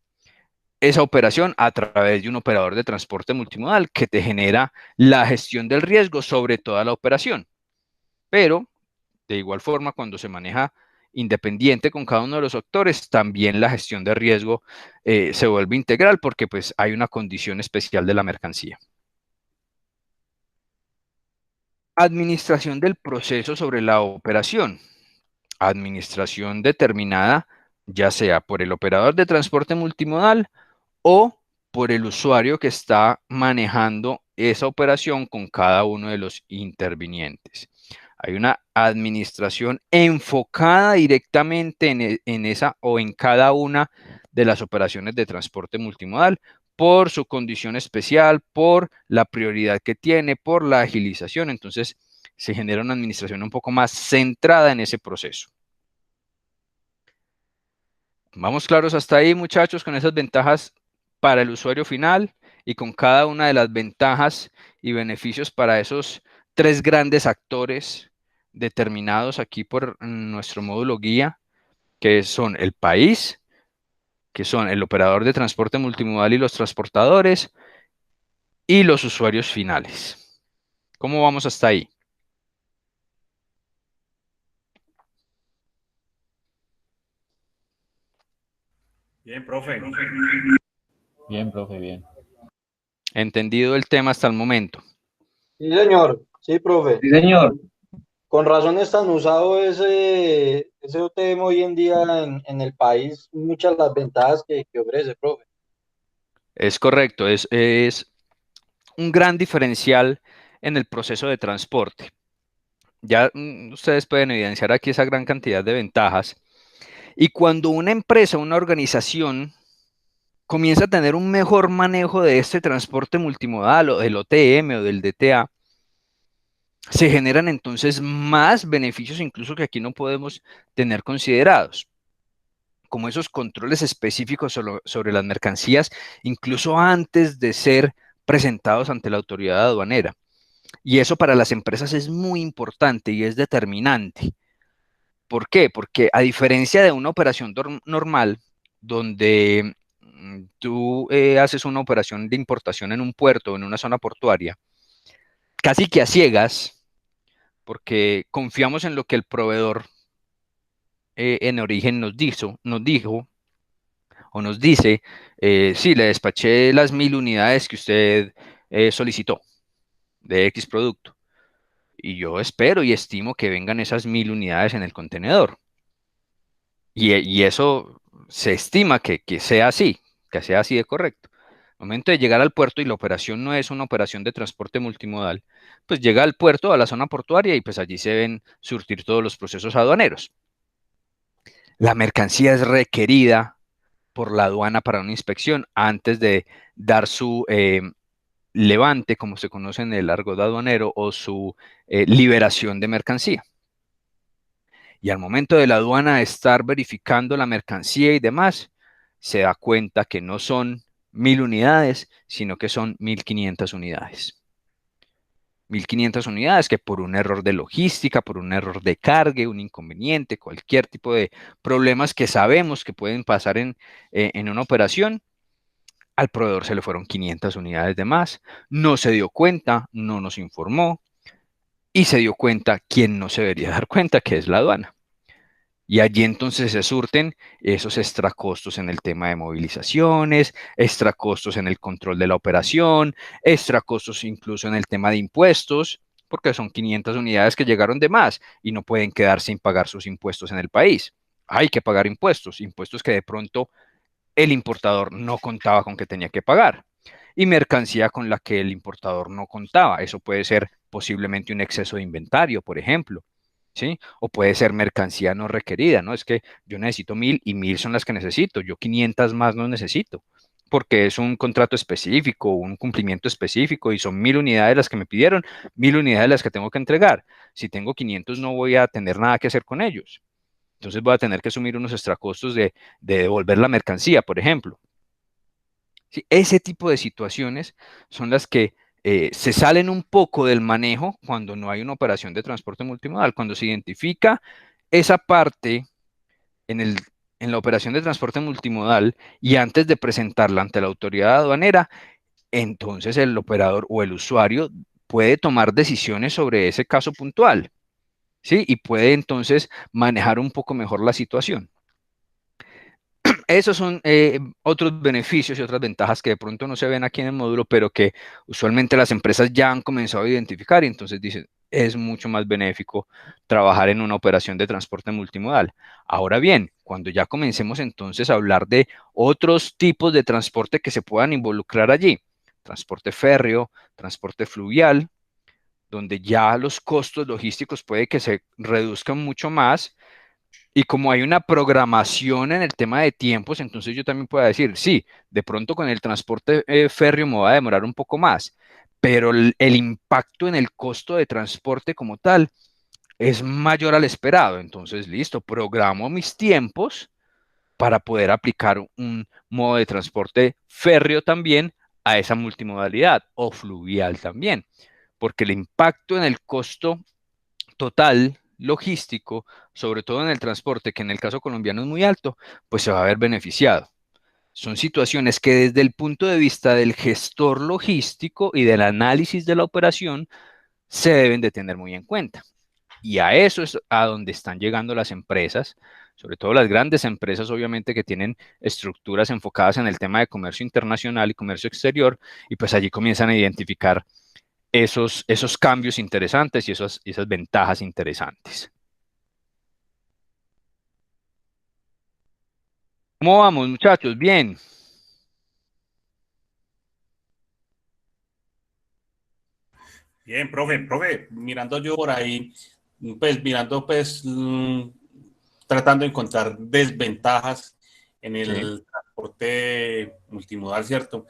esa operación a través de un operador de transporte multimodal que te genera la gestión del riesgo sobre toda la operación. Pero, de igual forma, cuando se maneja independiente con cada uno de los actores, también la gestión de riesgo se vuelve integral porque pues hay una condición especial de la mercancía. Administración del proceso sobre la operación. Administración determinada ya sea por el operador de transporte multimodal o por el usuario que está manejando esa operación con cada uno de los intervinientes. Hay una administración enfocada directamente en esa o en cada una de las operaciones de transporte multimodal por su condición especial, por la prioridad que tiene, por la agilización. Entonces, se genera una administración un poco más centrada en ese proceso. Vamos claros hasta ahí, muchachos, con esas ventajas para el usuario final y con cada una de las ventajas y beneficios para esos tres grandes actores determinados aquí por nuestro módulo guía, que son el país, que son el operador de transporte multimodal y los transportadores, y los usuarios finales. ¿Cómo vamos hasta ahí? Bien, profe. Bien, profe, bien. ¿Entendido el tema hasta el momento? Sí, señor. Sí, profe. Sí, señor. Con razón es tan usado ese OTM hoy en día en el país. Muchas las ventajas que ofrece, profe. Es correcto, es un gran diferencial en el proceso de transporte. Ya ustedes pueden evidenciar aquí esa gran cantidad de ventajas. Y cuando una empresa, una organización comienza a tener un mejor manejo de este transporte multimodal o del OTM o del DTA, se generan entonces más beneficios incluso que aquí no podemos tener considerados, como esos controles específicos sobre las mercancías, incluso antes de ser presentados ante la autoridad aduanera. Y eso para las empresas es muy importante y es determinante. ¿Por qué? Porque a diferencia de una operación normal, donde tú haces una operación de importación en un puerto o en una zona portuaria, casi que a ciegas, porque confiamos en lo que el proveedor en origen nos dijo o nos dice, sí, le despaché las 1000 unidades que usted solicitó de X producto. Y yo espero y estimo que vengan esas 1000 unidades en el contenedor. Y eso se estima que sea así de correcto. Al momento de llegar al puerto y la operación no es una operación de transporte multimodal, pues llega al puerto, a la zona portuaria y pues allí se ven surtir todos los procesos aduaneros. La mercancía es requerida por la aduana para una inspección antes de dar su levante, como se conoce en el argot aduanero, o su liberación de mercancía. Y al momento de la aduana estar verificando la mercancía y demás, se da cuenta que no son 1000 unidades, sino que son 1500 unidades. 1500 unidades que por un error de logística, por un error de cargue, un inconveniente, cualquier tipo de problemas que sabemos que pueden pasar en una operación, al proveedor se le fueron 500 unidades de más, no se dio cuenta, no nos informó y se dio cuenta quien no se debería dar cuenta, que es la aduana. Y allí entonces se surten esos extracostos en el tema de movilizaciones, extracostos en el control de la operación, extracostos incluso en el tema de impuestos, porque son 500 unidades que llegaron de más y no pueden quedar sin pagar sus impuestos en el país. Hay que pagar impuestos, impuestos que de pronto el importador no contaba con que tenía que pagar. Y mercancía con la que el importador no contaba. Eso puede ser posiblemente un exceso de inventario, por ejemplo. ¿Sí? O puede ser mercancía no requerida, ¿no? Es que yo necesito 1000 y 1000 son las que necesito, yo 500 más no necesito, porque es un contrato específico, un cumplimiento específico y son 1000 unidades las que me pidieron, 1000 unidades las que tengo que entregar. Si tengo 500 no voy a tener nada que hacer con ellos. Entonces voy a tener que asumir unos extracostos de devolver la mercancía, por ejemplo. ¿Sí? Ese tipo de situaciones son las que se salen un poco del manejo cuando no hay una operación de transporte multimodal, cuando se identifica esa parte en la operación de transporte multimodal y antes de presentarla ante la autoridad aduanera, entonces el operador o el usuario puede tomar decisiones sobre ese caso puntual, ¿sí? Y puede entonces manejar un poco mejor la situación. Esos son otros beneficios y otras ventajas que de pronto no se ven aquí en el módulo, pero que usualmente las empresas ya han comenzado a identificar y entonces dicen, es mucho más benéfico trabajar en una operación de transporte multimodal. Ahora bien, cuando ya comencemos entonces a hablar de otros tipos de transporte que se puedan involucrar allí, transporte férreo, transporte fluvial, donde ya los costos logísticos puede que se reduzcan mucho más y como hay una programación en el tema de tiempos, entonces yo también puedo decir, sí, de pronto con el transporte férreo me va a demorar un poco más, pero el impacto en el costo de transporte como tal es mayor al esperado. Entonces, listo, programo mis tiempos para poder aplicar un modo de transporte férreo también a esa multimodalidad o fluvial también, porque el impacto en el costo total logístico, sobre todo en el transporte, que en el caso colombiano es muy alto, pues se va a ver beneficiado. Son situaciones que desde el punto de vista del gestor logístico y del análisis de la operación se deben de tener muy en cuenta. Y a eso es a donde están llegando las empresas, sobre todo las grandes empresas, obviamente, que tienen estructuras enfocadas en el tema de comercio internacional y comercio exterior, y pues allí comienzan a identificar esos cambios interesantes y esas ventajas interesantes. ¿Cómo vamos, muchachos? Bien. Bien, profe, mirando yo por ahí, pues mirando, pues tratando de encontrar desventajas en Sí. el transporte multimodal, ¿cierto?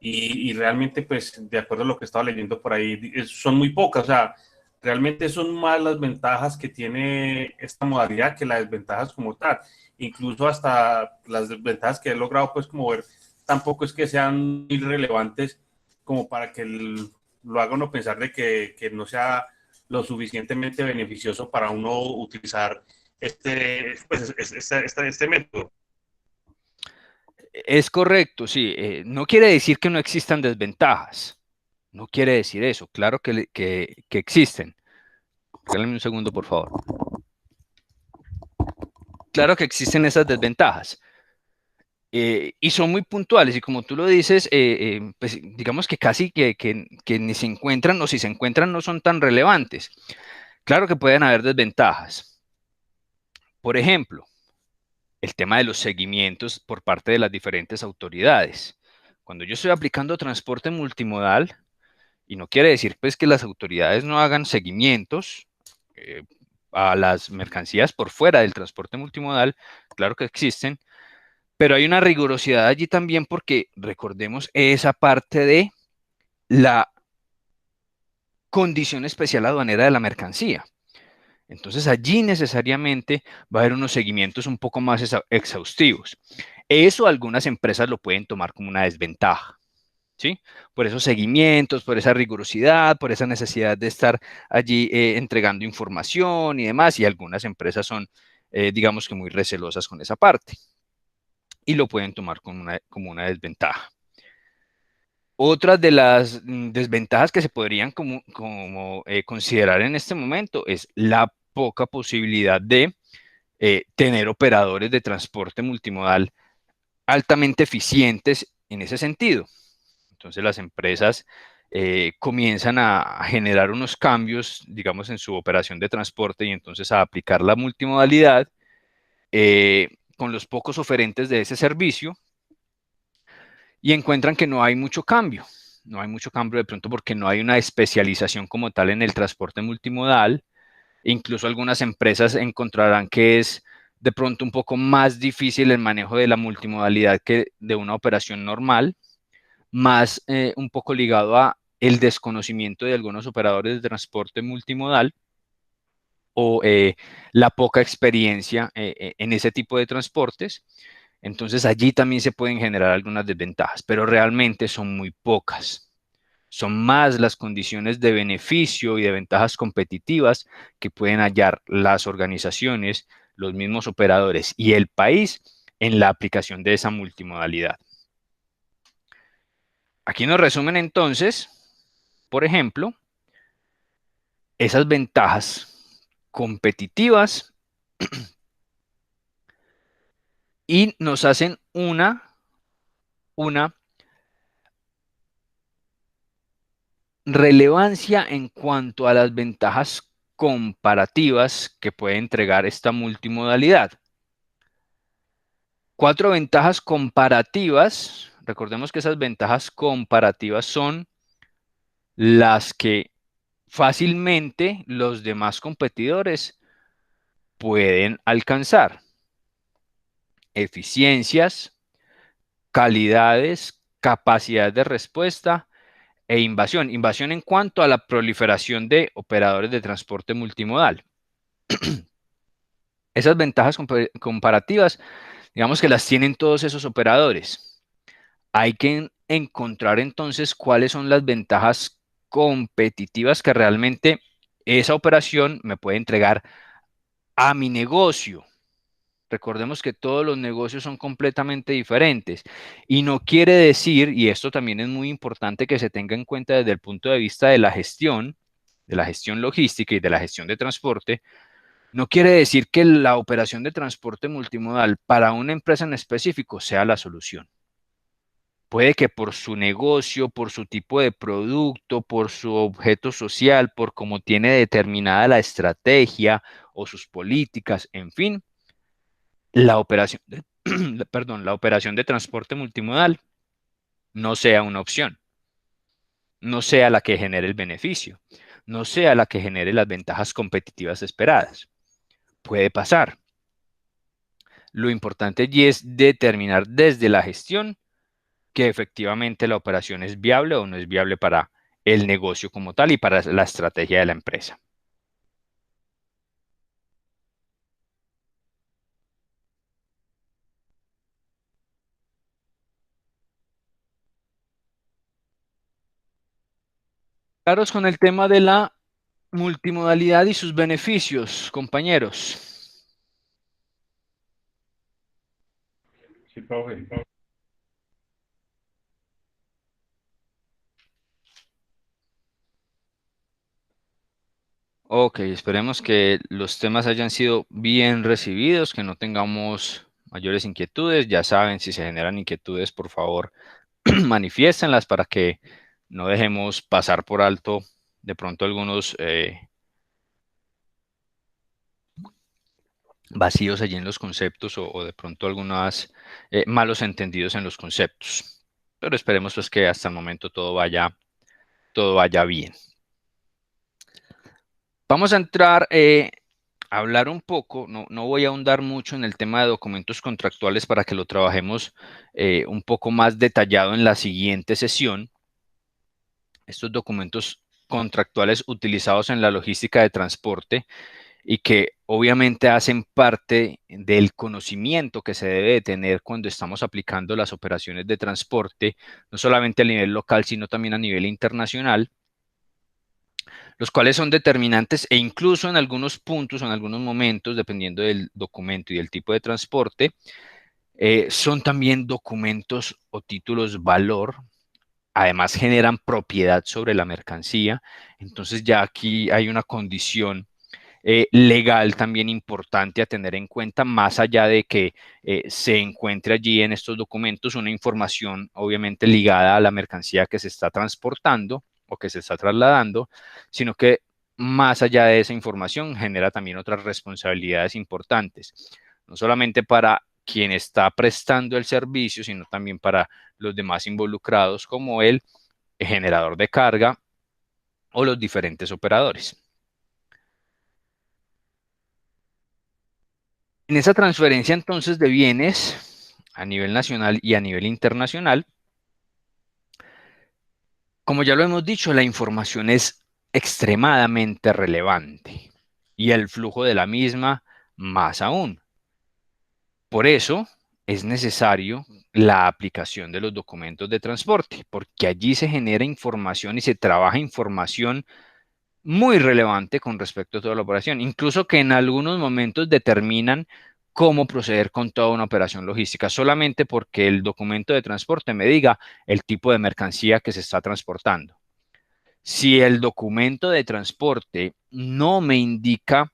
Y realmente, pues, de acuerdo a lo que estaba leyendo por ahí, son muy pocas, o sea, realmente son más las ventajas que tiene esta modalidad que las desventajas como tal. Incluso hasta las desventajas que he logrado, pues, como ver, tampoco es que sean irrelevantes como para que lo haga uno pensar de que no sea lo suficientemente beneficioso para uno utilizar este método. Es correcto, sí. No quiere decir que no existan desventajas. No quiere decir eso. Claro que existen. Regálame un segundo, por favor. Claro que existen esas desventajas. Y son muy puntuales. Y como tú lo dices, pues digamos que casi que ni se encuentran, o si se encuentran no son tan relevantes. Claro que pueden haber desventajas. Por ejemplo, el tema de los seguimientos por parte de las diferentes autoridades. Cuando yo estoy aplicando transporte multimodal, y no quiere decir pues que las autoridades no hagan seguimientos a las mercancías por fuera del transporte multimodal, claro que existen, pero hay una rigurosidad allí también porque recordemos esa parte de la condición especial aduanera de la mercancía. Entonces allí necesariamente va a haber unos seguimientos un poco más exhaustivos. Eso algunas empresas lo pueden tomar como una desventaja, ¿sí? Por esos seguimientos, por esa rigurosidad, por esa necesidad de estar allí entregando información y demás, y algunas empresas son, digamos que muy recelosas con esa parte y lo pueden tomar como una desventaja. Otras de las desventajas que se podrían considerar en este momento es la poca posibilidad de tener operadores de transporte multimodal altamente eficientes en ese sentido. Entonces las empresas comienzan a generar unos cambios, digamos, en su operación de transporte y entonces a aplicar la multimodalidad con los pocos oferentes de ese servicio y encuentran que no hay mucho cambio. No hay mucho cambio de pronto porque no hay una especialización como tal en el transporte multimodal. Incluso algunas empresas encontrarán que es de pronto un poco más difícil el manejo de la multimodalidad que de una operación normal, más un poco ligado a el desconocimiento de algunos operadores de transporte multimodal o la poca experiencia en ese tipo de transportes. Entonces allí también se pueden generar algunas desventajas, pero realmente son muy pocas. Son más las condiciones de beneficio y de ventajas competitivas que pueden hallar las organizaciones, los mismos operadores y el país en la aplicación de esa multimodalidad. Aquí nos resumen entonces, por ejemplo, esas ventajas competitivas y nos hacen una relevancia en cuanto a las ventajas comparativas que puede entregar esta multimodalidad. 4 ventajas comparativas. Recordemos que esas ventajas comparativas son las que fácilmente los demás competidores pueden alcanzar. Eficiencias, calidades, capacidad de respuesta e invasión. Invasión en cuanto a la proliferación de operadores de transporte multimodal. Esas ventajas comparativas, digamos que las tienen todos esos operadores. Hay que encontrar entonces cuáles son las ventajas competitivas que realmente esa operación me puede entregar a mi negocio. Recordemos que todos los negocios son completamente diferentes y no quiere decir, y esto también es muy importante que se tenga en cuenta desde el punto de vista de la gestión logística y de la gestión de transporte, no quiere decir que la operación de transporte multimodal para una empresa en específico sea la solución. Puede que por su negocio, por su tipo de producto, por su objeto social, por cómo tiene determinada la estrategia o sus políticas, en fin, la operación la operación de transporte multimodal no sea una opción, no sea la que genere el beneficio, no sea la que genere las ventajas competitivas esperadas. Puede pasar. Lo importante allí es determinar desde la gestión que efectivamente la operación es viable o no es viable para el negocio como tal y para la estrategia de la empresa. Claros con el tema de la multimodalidad y sus beneficios, compañeros. Sí, profe. Ok, esperemos que los temas hayan sido bien recibidos, que no tengamos mayores inquietudes. Ya saben, si se generan inquietudes, por favor, manifiéstenlas para que no dejemos pasar por alto de pronto algunos vacíos allí en los conceptos o de pronto algunos malos entendidos en los conceptos. Pero esperemos pues que hasta el momento todo vaya bien. Vamos a entrar a hablar un poco, no voy a ahondar mucho en el tema de documentos contractuales para que lo trabajemos un poco más detallado en la siguiente sesión. Estos documentos contractuales utilizados en la logística de transporte y que obviamente hacen parte del conocimiento que se debe de tener cuando estamos aplicando las operaciones de transporte, no solamente a nivel local, sino también a nivel internacional, los cuales son determinantes e incluso en algunos puntos o en algunos momentos, dependiendo del documento y del tipo de transporte, son también documentos o títulos valor. Además generan propiedad sobre la mercancía. Entonces ya aquí hay una condición legal también importante a tener en cuenta, más allá de que se encuentre allí en estos documentos una información obviamente ligada a la mercancía que se está transportando o que se está trasladando, sino que más allá de esa información genera también otras responsabilidades importantes, no solamente para quien está prestando el servicio, sino también para los demás involucrados como el generador de carga o los diferentes operadores. En esa transferencia entonces de bienes a nivel nacional y a nivel internacional, como ya lo hemos dicho, la información es extremadamente relevante y el flujo de la misma más aún. Por eso es necesario la aplicación de los documentos de transporte, porque allí se genera información y se trabaja información muy relevante con respecto a toda la operación, incluso que en algunos momentos determinan cómo proceder con toda una operación logística, solamente porque el documento de transporte me diga el tipo de mercancía que se está transportando. Si el documento de transporte no me indica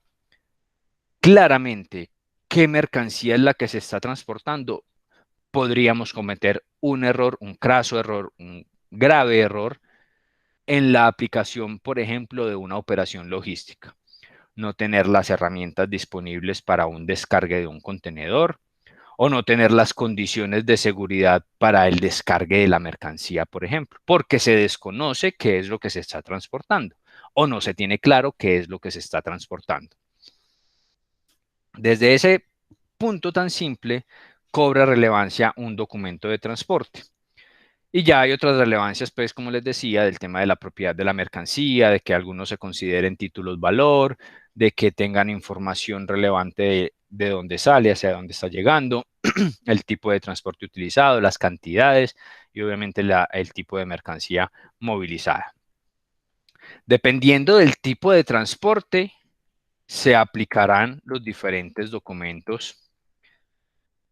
claramente qué mercancía es la que se está transportando, podríamos cometer un error, un craso error, un grave error en la aplicación, por ejemplo, de una operación logística. No tener las herramientas disponibles para un descargue de un contenedor o no tener las condiciones de seguridad para el descargue de la mercancía, por ejemplo, porque se desconoce qué es lo que se está transportando o no se tiene claro qué es lo que se está transportando. Desde ese punto tan simple, cobra relevancia un documento de transporte. Y ya hay otras relevancias, pues, como les decía, del tema de la propiedad de la mercancía, de que algunos se consideren títulos valor, de que tengan información relevante de dónde sale, hacia dónde está llegando, el tipo de transporte utilizado, las cantidades y obviamente el tipo de mercancía movilizada. Dependiendo del tipo de transporte, se aplicarán los diferentes documentos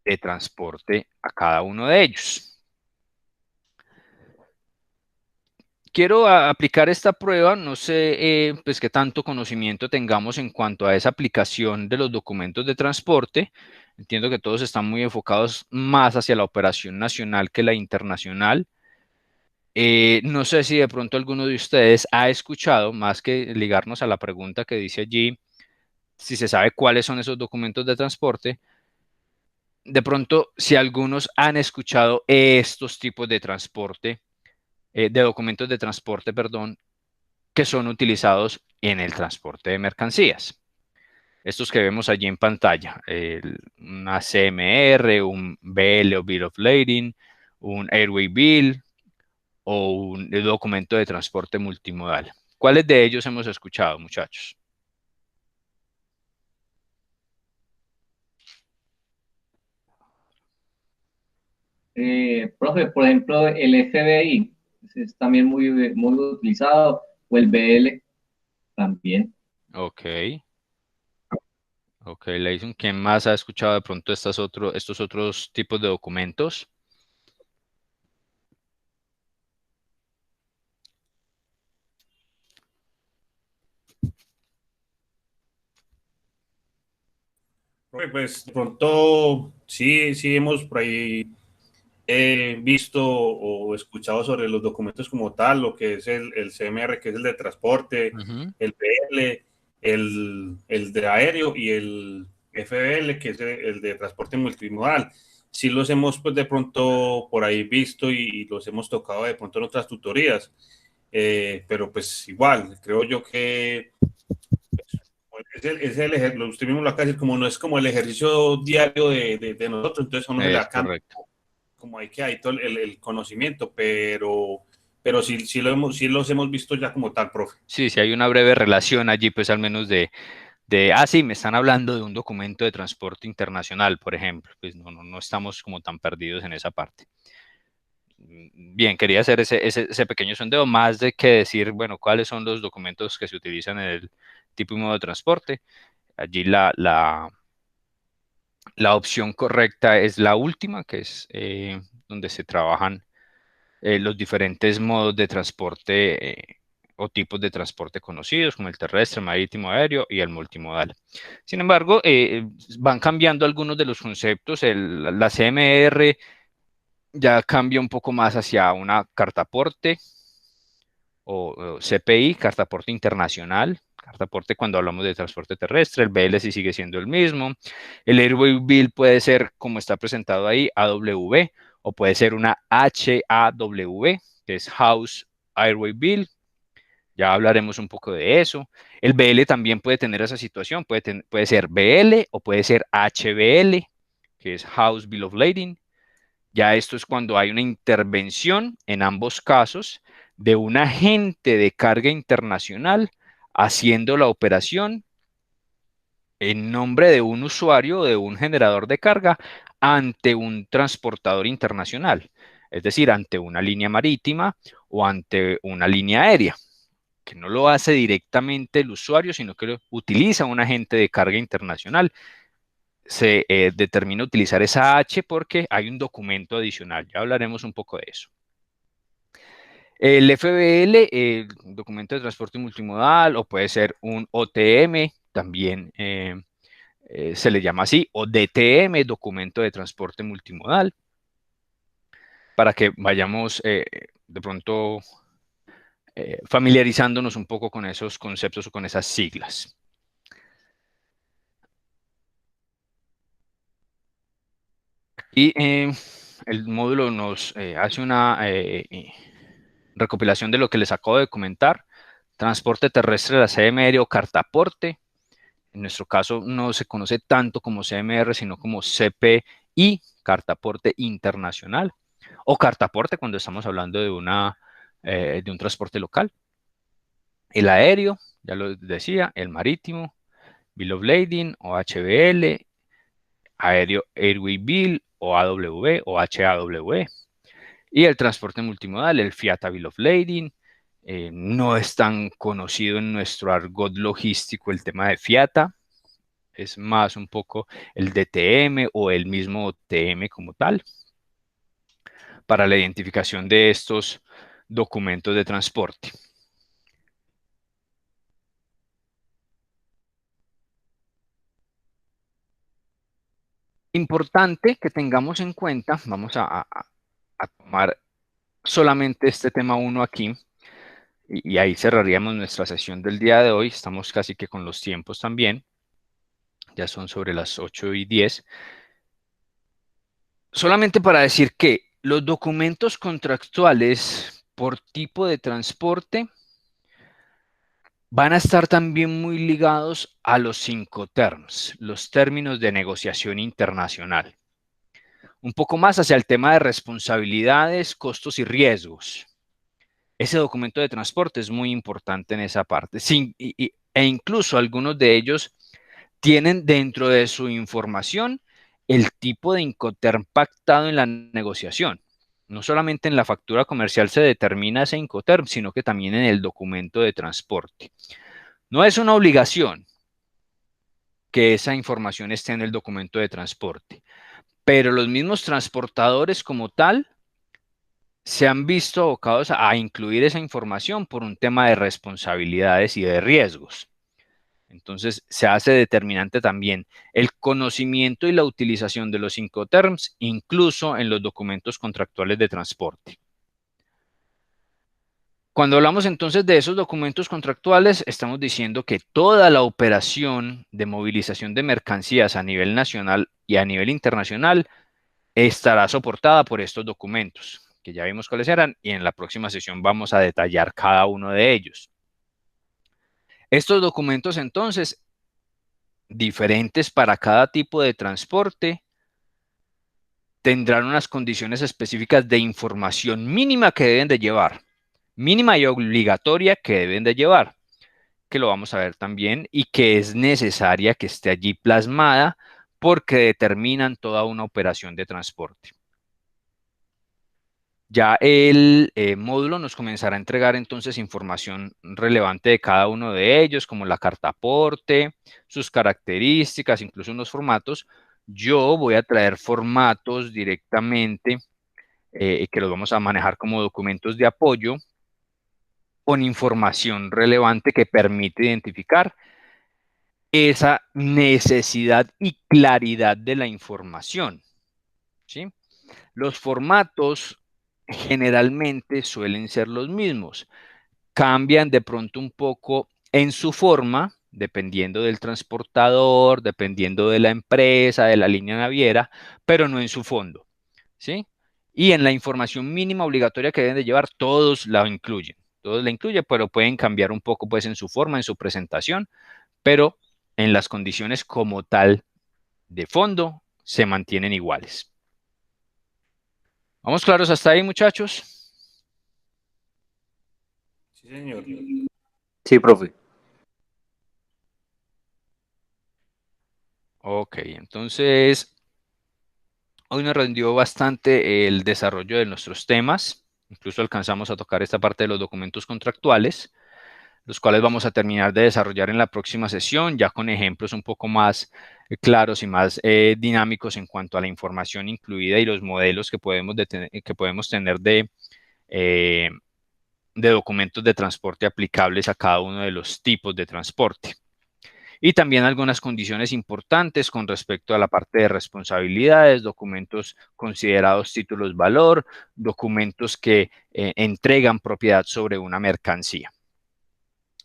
de transporte a cada uno de ellos. Quiero aplicar esta prueba, no sé pues qué tanto conocimiento tengamos en cuanto a esa aplicación de los documentos de transporte. Entiendo que todos están muy enfocados más hacia la operación nacional que la internacional. No sé si de pronto alguno de ustedes ha escuchado, más que ligarnos a la pregunta que dice allí, si se sabe cuáles son esos documentos de transporte, de pronto si algunos han escuchado estos tipos de transporte, de documentos de transporte, perdón, que son utilizados en el transporte de mercancías. Estos que vemos allí en pantalla, una CMR, un BL o Bill of Lading, un Airway Bill o un documento de transporte multimodal. ¿Cuáles de ellos hemos escuchado, muchachos? Profe, por ejemplo, el FBI es también muy utilizado, o el BL también. Ok. Ok, Leison, ¿quién más ha escuchado de pronto estos otros tipos de documentos? Pues de pronto sí hemos por ahí visto o escuchado sobre los documentos como tal, lo que es el CMR, que es el de transporte, el PL, el de aéreo y el FBL, que es el de transporte multimodal. Sí los hemos pues de pronto por ahí visto y los hemos tocado de pronto en otras tutorías, pero pues igual, creo yo que usted mismo lo acaba de decir, como no es como el ejercicio diario de nosotros, entonces a uno se le Es da correcto. como hay que hay todo el conocimiento, pero sí los hemos visto ya como tal, profe. Sí, sí hay una breve relación allí, pues al menos sí, me están hablando de un documento de transporte internacional, por ejemplo, pues no estamos como tan perdidos en esa parte. Bien, quería hacer ese pequeño sondeo, más de que decir, bueno, cuáles son los documentos que se utilizan en el tipo y modo de transporte. Allí la opción correcta es la última, que es donde se trabajan los diferentes modos de transporte o tipos de transporte conocidos, como el terrestre, marítimo, aéreo y el multimodal. Sin embargo, van cambiando algunos de los conceptos. La CMR ya cambia un poco más hacia una cartaporte o CPI, cartaporte internacional. Cartaporte cuando hablamos de transporte terrestre, el BL sí sigue siendo el mismo. El Airway Bill puede ser, como está presentado ahí, AW, o puede ser una HAW, que es House Airway Bill. Ya hablaremos un poco de eso. El BL también puede tener esa situación, puede ser BL o puede ser HBL, que es House Bill of Lading. Ya esto es cuando hay una intervención en ambos casos de un agente de carga internacional haciendo la operación en nombre de un usuario o de un generador de carga ante un transportador internacional, es decir, ante una línea marítima o ante una línea aérea. que no lo hace directamente el usuario, sino que lo utiliza un agente de carga internacional. Se determina utilizar esa H porque hay un documento adicional. Ya hablaremos un poco de eso. El FBL, el documento de transporte multimodal, o puede ser un OTM, también se le llama así, o DTM, documento de transporte multimodal, para que vayamos de pronto familiarizándonos un poco con esos conceptos o con esas siglas. Y el módulo nos hace una recopilación de lo que les acabo de comentar. Transporte terrestre de la CMR o cartaporte. En nuestro caso no se conoce tanto como CMR, sino como CPI, cartaporte internacional, o cartaporte cuando estamos hablando de un transporte local. El aéreo, ya lo decía, el marítimo, Bill of Lading o HBL, aéreo Airway Bill o AW o HAW. Y el transporte multimodal, el Fiat Bill of Lading. No es tan conocido en nuestro argot logístico el tema de Fiata. Es más un poco el DTM o el mismo TM como tal, para la identificación de estos documentos de transporte. Importante que tengamos en cuenta, vamos a tomar solamente este tema 1 aquí, y ahí cerraríamos nuestra sesión del día de hoy. Estamos casi que con los tiempos también, ya son sobre las 8:10. Solamente para decir que los documentos contractuales por tipo de transporte van a estar también muy ligados a los Incoterms, los términos de negociación internacional. Un poco más hacia el tema de responsabilidades, costos y riesgos. Ese documento de transporte es muy importante en esa parte. E incluso algunos de ellos tienen dentro de su información el tipo de Incoterm pactado en la negociación. No solamente en la factura comercial se determina ese Incoterm, sino que también en el documento de transporte. No es una obligación que esa información esté en el documento de transporte, pero los mismos transportadores como tal se han visto abocados a incluir esa información por un tema de responsabilidades y de riesgos. Entonces, se hace determinante también el conocimiento y la utilización de los Incoterms, incluso en los documentos contractuales de transporte. Cuando hablamos entonces de esos documentos contractuales, estamos diciendo que toda la operación de movilización de mercancías a nivel nacional y a nivel internacional estará soportada por estos documentos, que ya vimos cuáles eran, y en la próxima sesión vamos a detallar cada uno de ellos. Estos documentos entonces, diferentes para cada tipo de transporte, tendrán unas condiciones específicas de información mínima que deben de llevar, mínima y obligatoria que deben de llevar, que lo vamos a ver también, y que es necesaria que esté allí plasmada porque determinan toda una operación de transporte. Ya el módulo nos comenzará a entregar entonces información relevante de cada uno de ellos, como la carta aporte, sus características, incluso unos formatos. Yo voy a traer formatos directamente que los vamos a manejar como documentos de apoyo con información relevante que permite identificar esa necesidad y claridad de la información, ¿sí? Los formatos generalmente suelen ser los mismos. Cambian de pronto un poco en su forma, dependiendo del transportador, dependiendo de la empresa, de la línea naviera, pero no en su fondo, ¿sí? Y en la información mínima obligatoria que deben de llevar, todos la incluyen. Todos la incluyen, pero pueden cambiar un poco pues en su forma, en su presentación, pero en las condiciones como tal de fondo se mantienen iguales. ¿Vamos claros hasta ahí, muchachos? Sí, señor. Sí, profe. Ok, entonces hoy nos rindió bastante el desarrollo de nuestros temas. Incluso alcanzamos a tocar esta parte de los documentos contractuales. los cuales vamos a terminar de desarrollar en la próxima sesión, ya con ejemplos un poco más claros y más dinámicos en cuanto a la información incluida y los modelos que podemos tener de documentos de transporte aplicables a cada uno de los tipos de transporte. Y también algunas condiciones importantes con respecto a la parte de responsabilidades, documentos considerados títulos valor, documentos que entregan propiedad sobre una mercancía.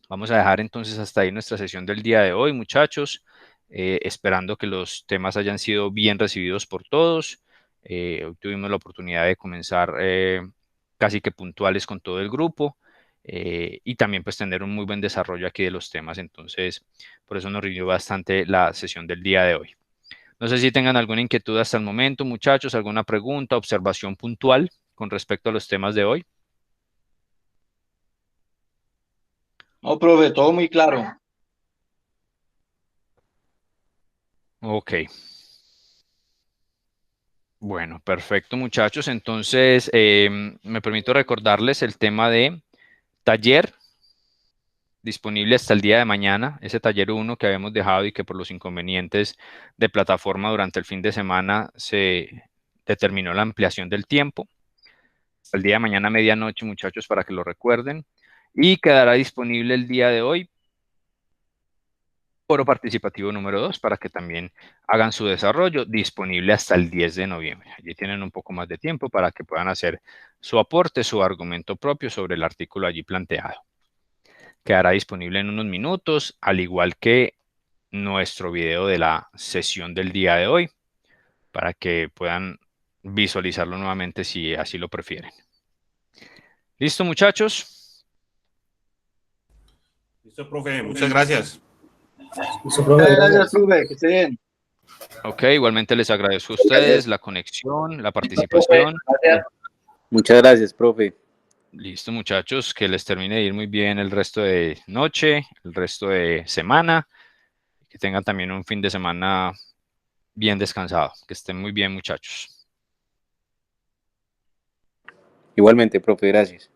Vamos a dejar entonces hasta ahí nuestra sesión del día de hoy, muchachos, esperando que los temas hayan sido bien recibidos por todos. Hoy tuvimos la oportunidad de comenzar casi que puntuales con todo el grupo. Y también pues tener un muy buen desarrollo aquí de los temas, entonces por eso nos rindió bastante la sesión del día de hoy. No sé si tengan alguna inquietud hasta el momento, muchachos, alguna pregunta, observación puntual con respecto a los temas de hoy. No, profe, todo muy claro. Ok. Bueno, perfecto, muchachos. Entonces, me permito recordarles el tema de taller disponible hasta el día de mañana, ese taller 1 que habíamos dejado y que por los inconvenientes de plataforma durante el fin de semana se determinó la ampliación del tiempo. Hasta el día de mañana a medianoche, muchachos, para que lo recuerden. Y quedará disponible el día de hoy foro participativo número 2 para que también hagan su desarrollo, disponible hasta el 10 de noviembre. Allí tienen un poco más de tiempo para que puedan hacer su aporte, su argumento propio sobre el artículo allí planteado. Quedará disponible en unos minutos, al igual que nuestro video de la sesión del día de hoy, para que puedan visualizarlo nuevamente si así lo prefieren. ¿Listo, muchachos? Listo, profe, muchas gracias. Listo, profe, gracias. Gracias, profe, que esté bien. Ok, igualmente les agradezco a ustedes la conexión, la participación. Gracias. Muchas gracias, profe. Listo, muchachos, que les termine de ir muy bien el resto de noche, el resto de semana, que tengan también un fin de semana bien descansado. Que estén muy bien, muchachos. Igualmente, profe, gracias.